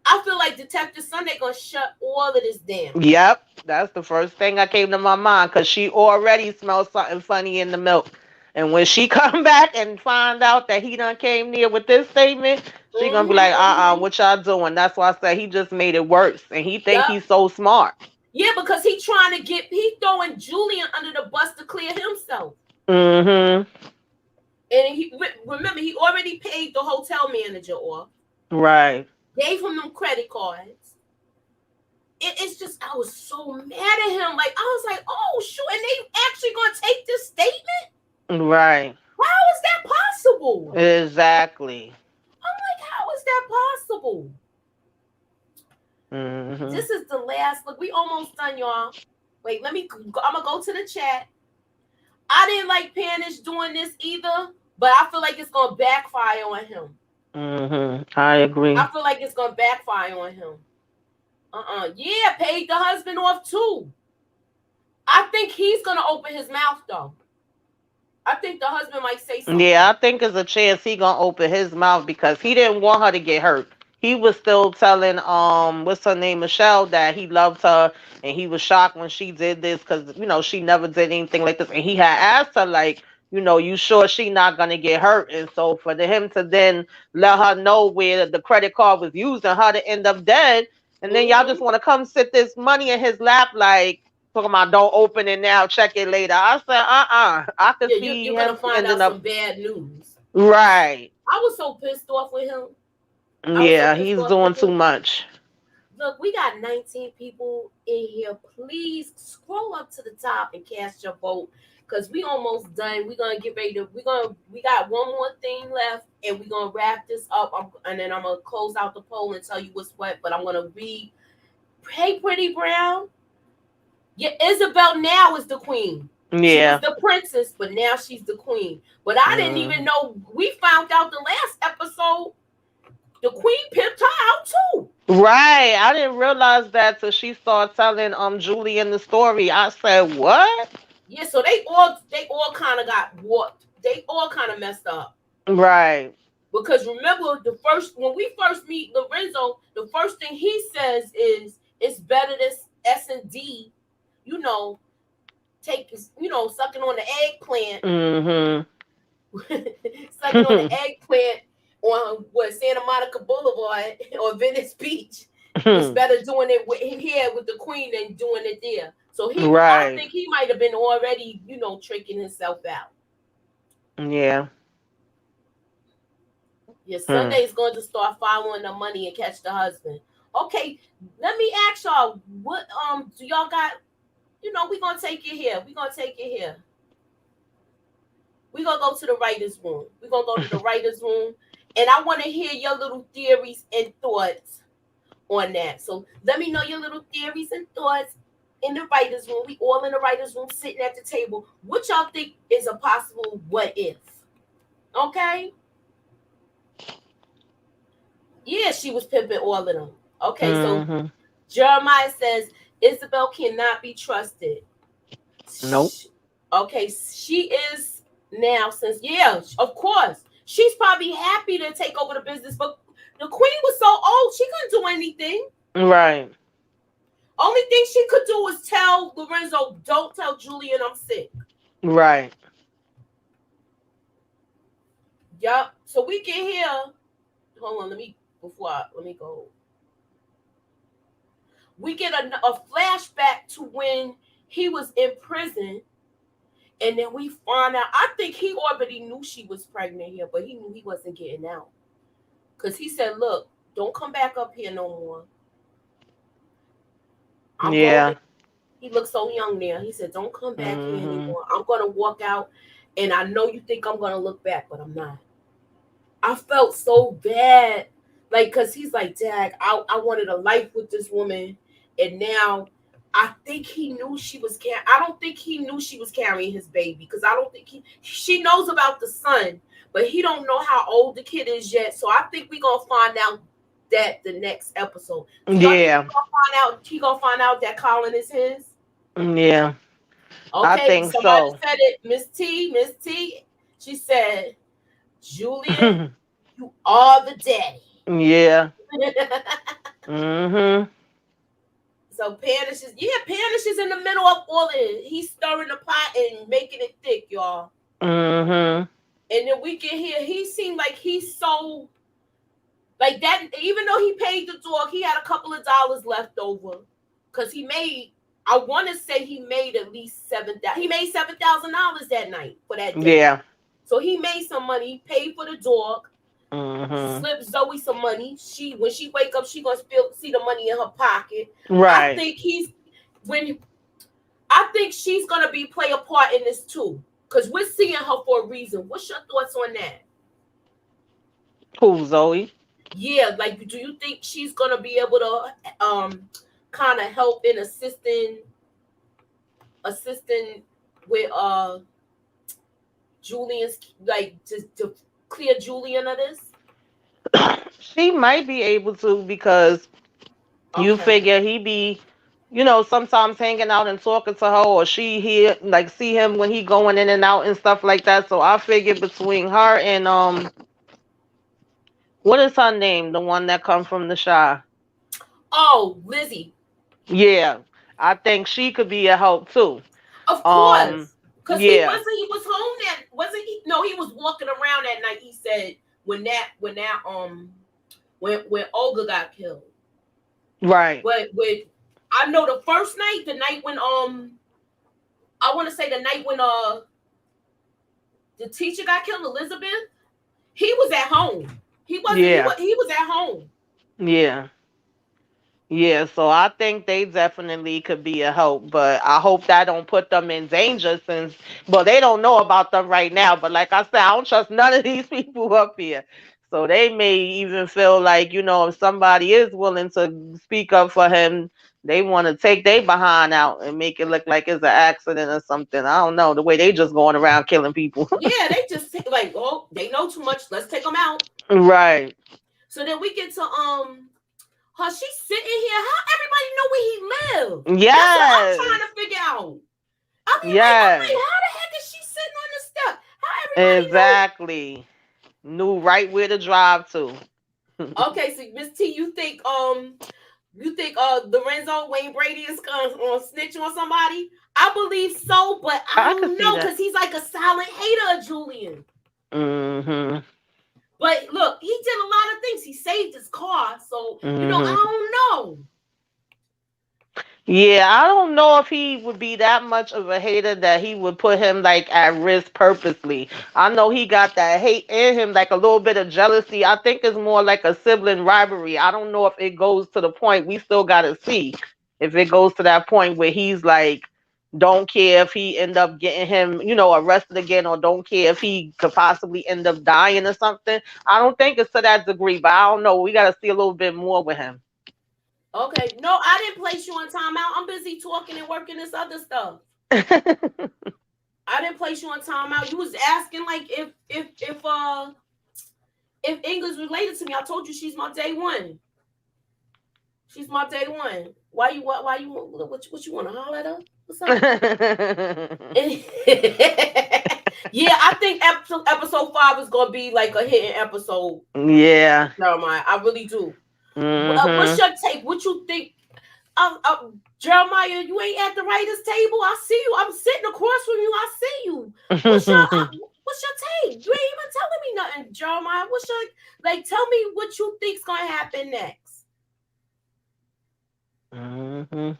I feel like Detective Sunday gonna shut all of this down.
Yep, that's the first thing that came to my mind because she already smells something funny in the milk. And when she come back and find out that he done came near with this statement, she gonna be like,
Mm-hmm.
what y'all doing? That's why I said he just made it worse, and he think
Yep.
he's so smart.
Yeah, because he throwing Julian under the bus to clear himself.
Hmm.
And remember he already paid the hotel manager off,
Right.
gave him them credit cards. It's just I was so mad at him. Like I was like, oh shoot, and they actually gonna take this statement?
Right.
How is that possible?
Exactly.
I'm like, how is that possible?
Hmm.
This is the last look. We almost done, y'all. Wait, I'm gonna go to the chat. I didn't like Panish doing this either, but I feel like it's gonna backfire on him.
I agree.
I feel like it's gonna backfire on him. Yeah, paid the husband off too. I think he's gonna open his mouth though. I think the husband might say something.
Yeah, I think there's a chance he gonna open his mouth because he didn't want her to get hurt. He was still telling what's her name, Michelle, that he loved her, and he was shocked when she did this because she never did anything like this, and he had asked her like, you sure she not gonna get hurt? And so for him to then let her know where the credit card was used and her to end up dead, and then y'all just
Mm-hmm.
want to come sit this money in his lap like. Talking about don't open it now, check it later. I said, I could
Yeah,
see
you're gonna
him
find
ending
out some
up
bad news.
right.
I was so pissed off with him. I was so
Yeah,
pissed
he's
off
doing
with
too
him.
much.
Look, we got 19 people in here. Please scroll up to the top and cast your vote. Cause we almost done. We're gonna get ready to we got one more thing left and we're gonna wrap this up. And then I'm gonna close out the poll and tell you what's what. But I'm gonna read Hey Pretty Brown. Yeah, Isabel now is the queen. She was
Yeah.
the princess, but now she's the queen. But I didn't even
Mm.
know. We found out the last episode. The queen pimped her out too.
Right. I didn't realize that till she started telling Julian the story. I said, what?
Yeah, so they all kind of got warped. They all kind of messed up
Right.
because remember the first when we first meet Lorenzo, the first thing he says is it's better this S&D, you know, sucking on the eggplant
Mm-hmm.
sucking on the eggplant on what Santa Monica Boulevard or Venice Beach. It's better doing it here with the queen than doing it there. So I
Right.
think he might have been already, tricking himself out.
Yeah.
Your
Hmm.
Sunday's going to start following the money and catch the husband. Okay, let me ask y'all, what do y'all got? We're gonna take it here. We're gonna take it here. We're gonna go to the writers' room. We're gonna go to the writers' room And I want to hear your little theories and thoughts on that. So let me know your little theories and thoughts in the writers' room. We all in the writers' room sitting at the table. What y'all think is a possible what if? Okay? Yeah, she was pimping all of them. Okay, so
Mm-hmm.
Jeremiah says Isabel cannot be trusted.
Nope.
Okay, she is now since yeah, of course. She's probably happy to take over the business, but the queen was so old she couldn't do anything.
Right.
Only thing she could do was tell Lorenzo, "Don't tell Julian I'm sick."
Right.
Yup. So we can hear. Hold on, let me go. We get a flashback to when he was in prison, and then we find out. I think he already knew she was pregnant here, but he knew he wasn't getting out because he said, "Look, don't come back up here no more. I'm going to."
Yeah.
He looked so young there. He said, "Don't come back here
Mm-hmm.
anymore. I'm gonna walk out, and I know you think I'm gonna look back, but I'm not." I felt so bad, like, cause he's like, "Dad, I wanted a life with this woman, and now I think he knew she was I don't think he knew she was carrying his baby, cause I don't think she knows about the son, but he don't know how old the kid is yet. So I think we gonna find out that the next episode. Do y'all think
Yeah.
he gonna find out that Colin is his?
Yeah. I
Okay,
think
somebody
so.
said it. Miss T. She said, "Julian, you are the daddy."
Yeah. Mm-hmm.
So Panish is in the middle of all of it. He's stirring the pot and making it thick, y'all.
Mm-hmm.
And then we can hear he seemed like he's so like that. Even though he paid the dog, he had a couple of dollars left over because he made. I want to say he made at least He made $7,000 that night for that day.
Yeah.
So he made some money. He paid for the dog.
Mm-hmm.
Slip Zoe some money. She when she wake up, she gonna see the money in her pocket. I
Right.
think he's when I think she's gonna be play a part in this too, because we're seeing her for a reason. What's your thoughts on that?
Who, Zoe?
Yeah, like do you think she's gonna be able to kind of help in assisting with Julian's like to clear Julian of this?
She might be able to because you
Okay.
figure he be, sometimes hanging out and talking to her, or she hear like see him when he going in and out and stuff like that. So I figure between her and what is her name? The one that come from the shy.
Oh, Lizzie.
Yeah, I think she could be a help too.
Of
Um,
course. Cause
yeah,
he was home that wasn't he no, he was walking around that night. He said when Olga got killed.
right.
But with I know the first night, the night when I wanna say the night when the teacher got killed, Elizabeth, he was at home.
Yeah,
He was at home.
yeah. Yeah, so I think they definitely could be a help, but I hope that don't put them in danger since, well, they don't know about them right now. But like I said, I don't trust none of these people up here. So they may even feel like, if somebody is willing to speak up for him, they want to take their behind out and make it look like it's an accident or something. I don't know, the way they just going around killing people.
Yeah, they just like, oh, they know too much. Let's take them out.
Right.
So then we get to her. She's sitting here. How everybody know where he live? That's what I'm
Yes.
trying to figure out. I'm like,
Yes.
how the heck is she sitting on the step? How everybody know?
Exactly. Knew right where to drive to.
Okay, so Miss T, you think Lorenzo Wayne Brady is gonna snitch on somebody? I believe so, but I
I could
don't
see
know
that.
because he's like a silent hater of Julian.
Mhm.
But look, he did a lot of things. He saved his car, so I
Mhm.
don't know.
Yeah, I don't know if he would be that much of a hater that he would put him like at risk purposely. I know he got that hate in him, like a little bit of jealousy. I think it's more like a sibling rivalry. I don't know if it goes to the point. We still gotta see if it goes to that point where he's like, don't care if he end up getting him, arrested again, or don't care if he could possibly end up dying or something. I don't think it's to that degree, but I don't know. We got to see a little bit more with him.
Okay. No, I didn't place you on timeout. I'm busy talking and working this other stuff. I didn't place you on timeout. You was asking like if English related to me. I told you she's my day one. She's my day one. Why you what you want to holler at her? What's up? Yeah, I think episode 5 is gonna be like a hitting episode.
Yeah.
Jeremiah, I really do.
Mm-hmm.
What's your take? What you think? Jeremiah, you ain't at the writers' table. I see you. I'm sitting across from you. I see you. What's your take? You ain't even telling me nothing, Jeremiah. What's your Tell me what you think's gonna happen next.
Mm-hmm.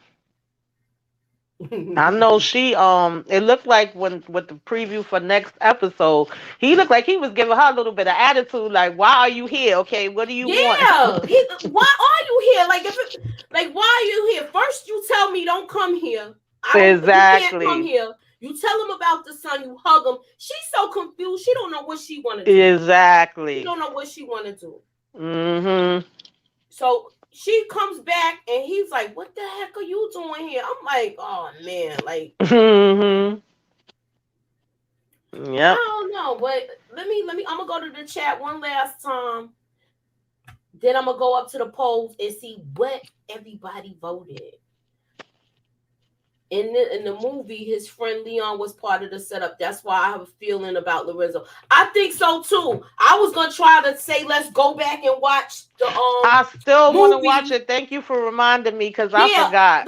I know she it looked like with the preview for next episode, he looked like he was giving her a little bit of attitude, like, why are you here? Okay, what do you want?
Why are you here? Why are you here? First you tell me don't come here.
Exactly.
You can't come here. You tell him about the son, you hug him. She's so confused, she don't know what she wanna do.
Exactly.
She don't know what she wanna do.
Mm-hmm.
So she comes back and he's like, what the heck are you doing here? I'm like, oh man,
mm-hmm. Yep.
I don't know, but let me I'm gonna go to the chat one last time. Then I'm gonna go up to the polls and see what everybody voted. In the movie, his friend Leon was part of the setup. That's why I have a feeling about Lorenzo. I think so too. I was gonna try to say let's go back and watch the
I still want to watch it. Thank you for reminding me because I forgot.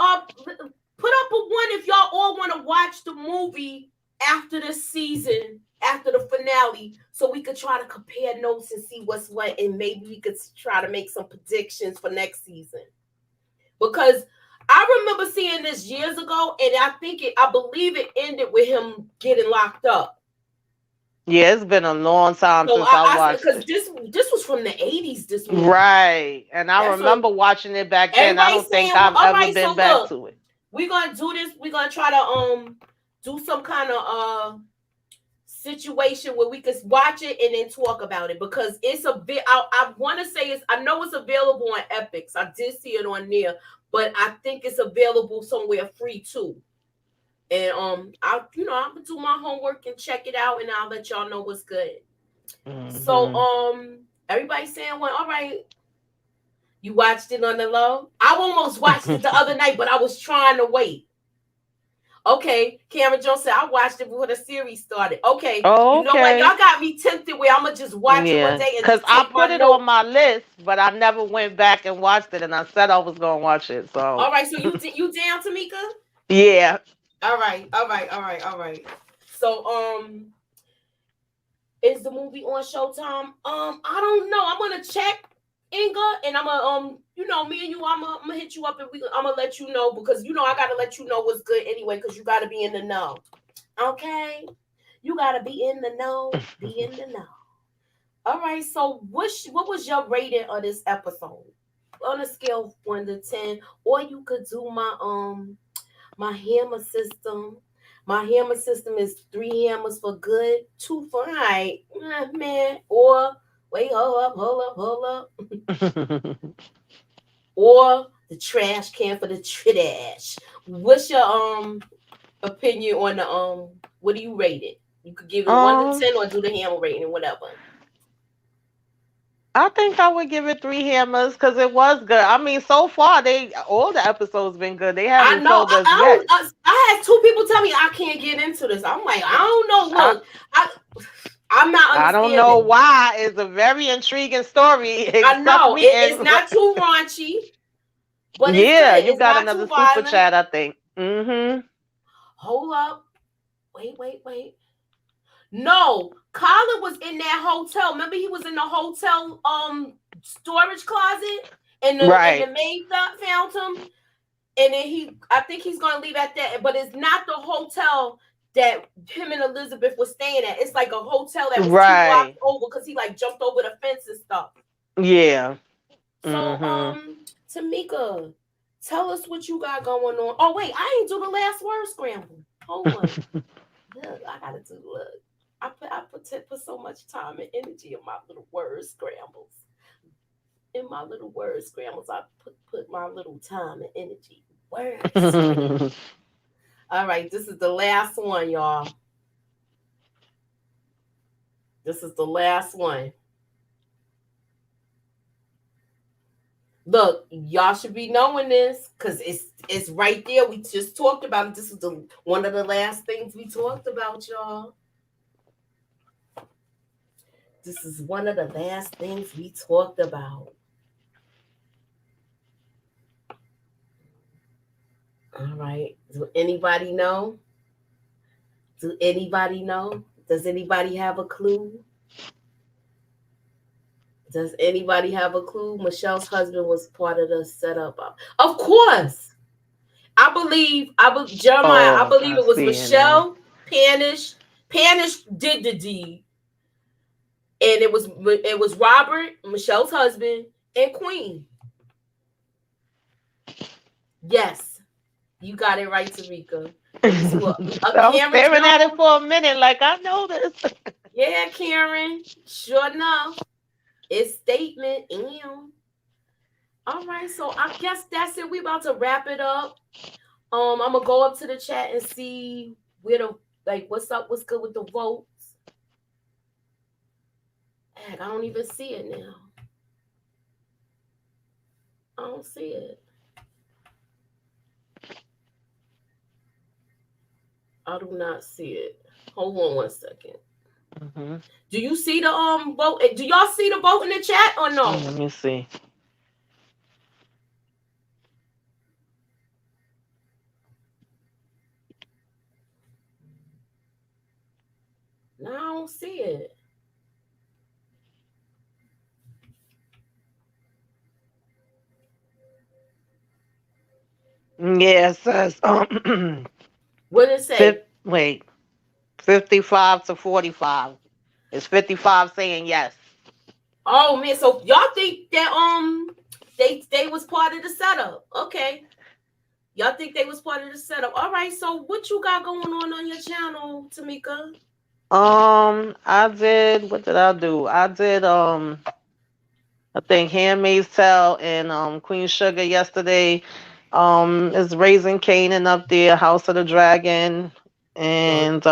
Put up a one if y'all all want to watch the movie after the season, after the finale, so we could try to compare notes and see what's what, and maybe we could try to make some predictions for next season. Because I remember seeing this years ago, and I believe it ended with him getting locked up.
Yeah, it's been a long time since I watched it.
Because this was from the 80s, this movie.
Right. And I remember watching it back then. I don't think I've ever been back to it.
We're going to do this. We're going to try to do some kind of situation where we could watch it and then talk about it, because it's a bit, I want to say I know it's available on Epics. I did see it on there, but I think it's available somewhere free too. And I'm gonna do my homework and check it out, and I'll let y'all know what's good. Mm-hmm. So everybody's saying, well, all right, you watched it on the low. I almost watched it the other night, but I was trying to wait. Okay, Cameron Jones said I watched it before the series started. Okay,
oh,
you know what? Y'all got me tempted where I'm gonna just watch it one day.
Because I put it on my list, but I never went back and watched it, and I said I was gonna watch it. So
all right, so you down, Tamika?
Yeah.
All right. So is the movie on Showtime? I don't know. I'm gonna check, Inga, and I'm gonna me and you, I'm gonna hit you up, and I'm gonna let you know, because I gotta let you know what's good anyway, because you gotta be in the know. Okay, you gotta be in the know. Be in the know. All right. So what was your rating of this episode on a scale of 1 to 10? Or you could do my hammer system. My hammer system is 3 hammers for good, 2 for right, man. Or wait, hold up. Or the trash can for the trash. What's your opinion on the what do you rate it? You could give it 1 to 10 or do the hammer rating, whatever.
I think I would give it 3 hammers because it was good. I mean, so far all the episodes been good. They haven't told us yet.
I had 2 people tell me I can't get into this. I'm like, I don't know. Look, I'm not understanding.
I don't know why. It's a very intriguing story.
I know it's not too raunchy, but it's
you got another super chat, I think. Mm-hmm.
Hold up, wait. No, Colin was in that hotel. Remember, he was in the hotel storage closet, and the maid found him. And then I think he's gonna leave at that. But it's not the hotel that him and Elizabeth were staying at. It's like a hotel that was 2 blocks over, because he jumped over the fence and stuff.
Yeah.
So Tamika, Tell us what you got going on. Oh wait, I ain't do the last word scramble. Hold on. Look, I gotta do look. I put so much time and energy in my little word scrambles. In my little word scrambles, I put my little time and energy. Word scramble. All right, this is the last one, y'all. This is the last one. Look, y'all should be knowing this because it's right there. We just talked about it. This is the one of the last things we talked about, y'all. This is one of the last things we talked about. All right. Do anybody know? Do anybody know? Does anybody have a clue? Does anybody have a clue? Michelle's husband was part of the setup. Of course. Jeremiah, I
Oh,
believe
I
it was
see it now.
Michelle Panish. Panish did the deed. And it was Robert, Michelle's husband, and Queen. Yes. You got it right, Tamika. Let me see what
I was
Karen
staring at it
Jones.
for a minute, like I know this.
Yeah, Karen. Sure enough. It's statement. All right, so I guess that's it. We about to wrap it up. I'm gonna go up to the chat and see where the what's up, what's good with the votes. Heck, I don't even see it now. I don't see it. I do not see it. Hold on 1 second.
Mm-hmm.
Do you see the vote? Do y'all see the vote in the chat or no?
Let me see.
No, I don't see it.
Yeah, it says
What did it say?
wait, 55 to 45. It's 55 saying yes.
Oh man, so y'all think that they was part of the setup? Okay, y'all think they was part of the setup? All right, so what you got going on your channel, Tamika?
I did. What did I do? I did. I think Handmaid's Tale and Queen Sugar yesterday. Is Raising Canaan up there, House of the Dragon,
Good.
and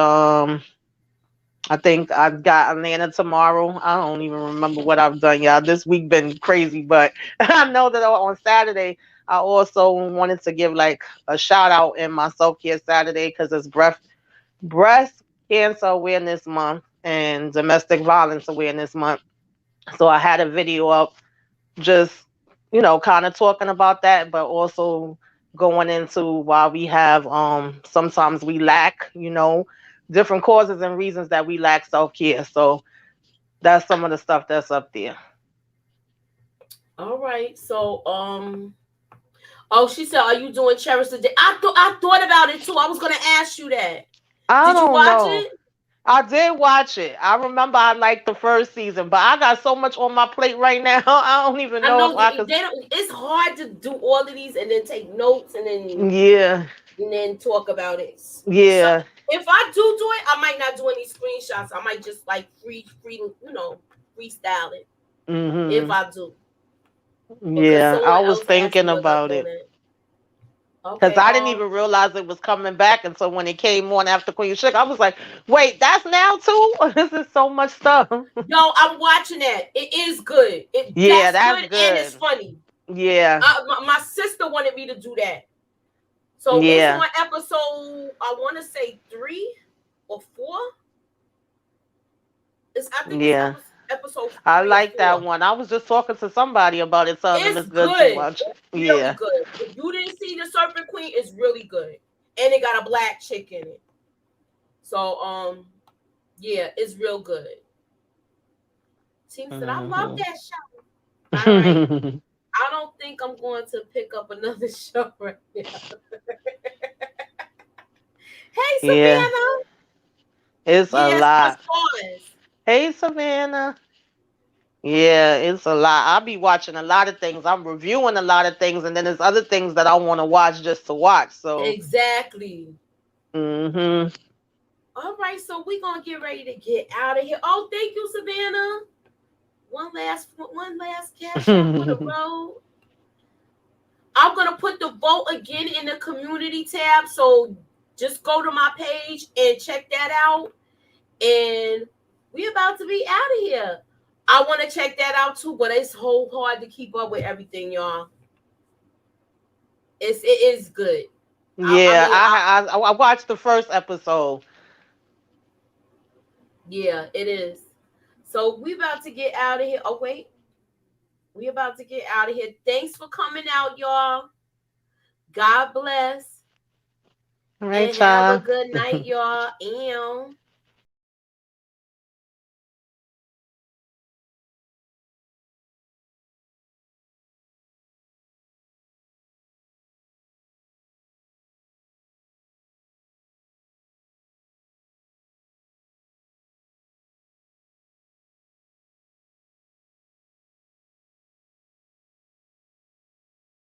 I think I've got Atlanta tomorrow. I don't even remember what I've done, y'all. This week been crazy, but I know that on Saturday I also wanted to give like a shout out in my self care Saturday because it's breast cancer awareness month and domestic violence awareness month. So I had a video up just kind of talking about that, but also going into why we have sometimes we lack different causes and reasons that we lack self-care. So that's some of the stuff that's up there.
All right, so oh, she said, "Are you doing Cherish the Day?" I thought about it too. I was gonna ask you that.
I
Did you
don't
watch
know.
it?
I did watch it. I remember I liked the first season, but I got so much on my plate right now. I don't even
I
know if
know
I
they
could.
don't. It's hard to do all of these and then take notes
Yeah,
and then talk about it. So
yeah.
if I do it, I might not do any screenshots. I might just like freestyle it if
Mhm.
I do because
Yeah, I
someone
was
else asked
thinking
me about
about
doing
it.
it.
Because
Okay.
I didn't even realize it was coming back. And so when it came on after Queen Sugar, I was like, wait, that's now too? This is so much stuff.
Yo, I'm watching that. It is good.
Yeah,
That's
that's
good and it's
good.
funny.
Yeah,
My sister wanted me to do that. So it's
yeah,
on episode, I want to say 3 or 4. I think it's
yeah.
episode
I yeah, it's real good. Team said, I love hmm
that show. All right. I don't think I'm going to pick up another show right now. Hey,
Yeah,
Savannah.
it's a
Yes, us
lot.
boys.
Hey, Savannah. Yeah, it's a lot. I'll be watching a lot of things. I'm reviewing a lot of things, and then there's other things that I want to watch just to watch. So,
Exactly.
hmm
All right, so we're gonna get ready to get out of here. Oh, thank you, Savannah. One last cash out for the road. I'm gonna put the vote again in the community tab. So just go to my page and check that out. And we about to be out of here. I want to check that out too, but it's so hard to keep up with everything, y'all. It is good. I
yeah,
mean,
I watched the first episode.
yeah, it is. So we about to get out of here. Oh wait, we about to get out of here. Thanks for coming out, y'all. God bless
All
and
right,
have a
y'all.
good night, y'all. And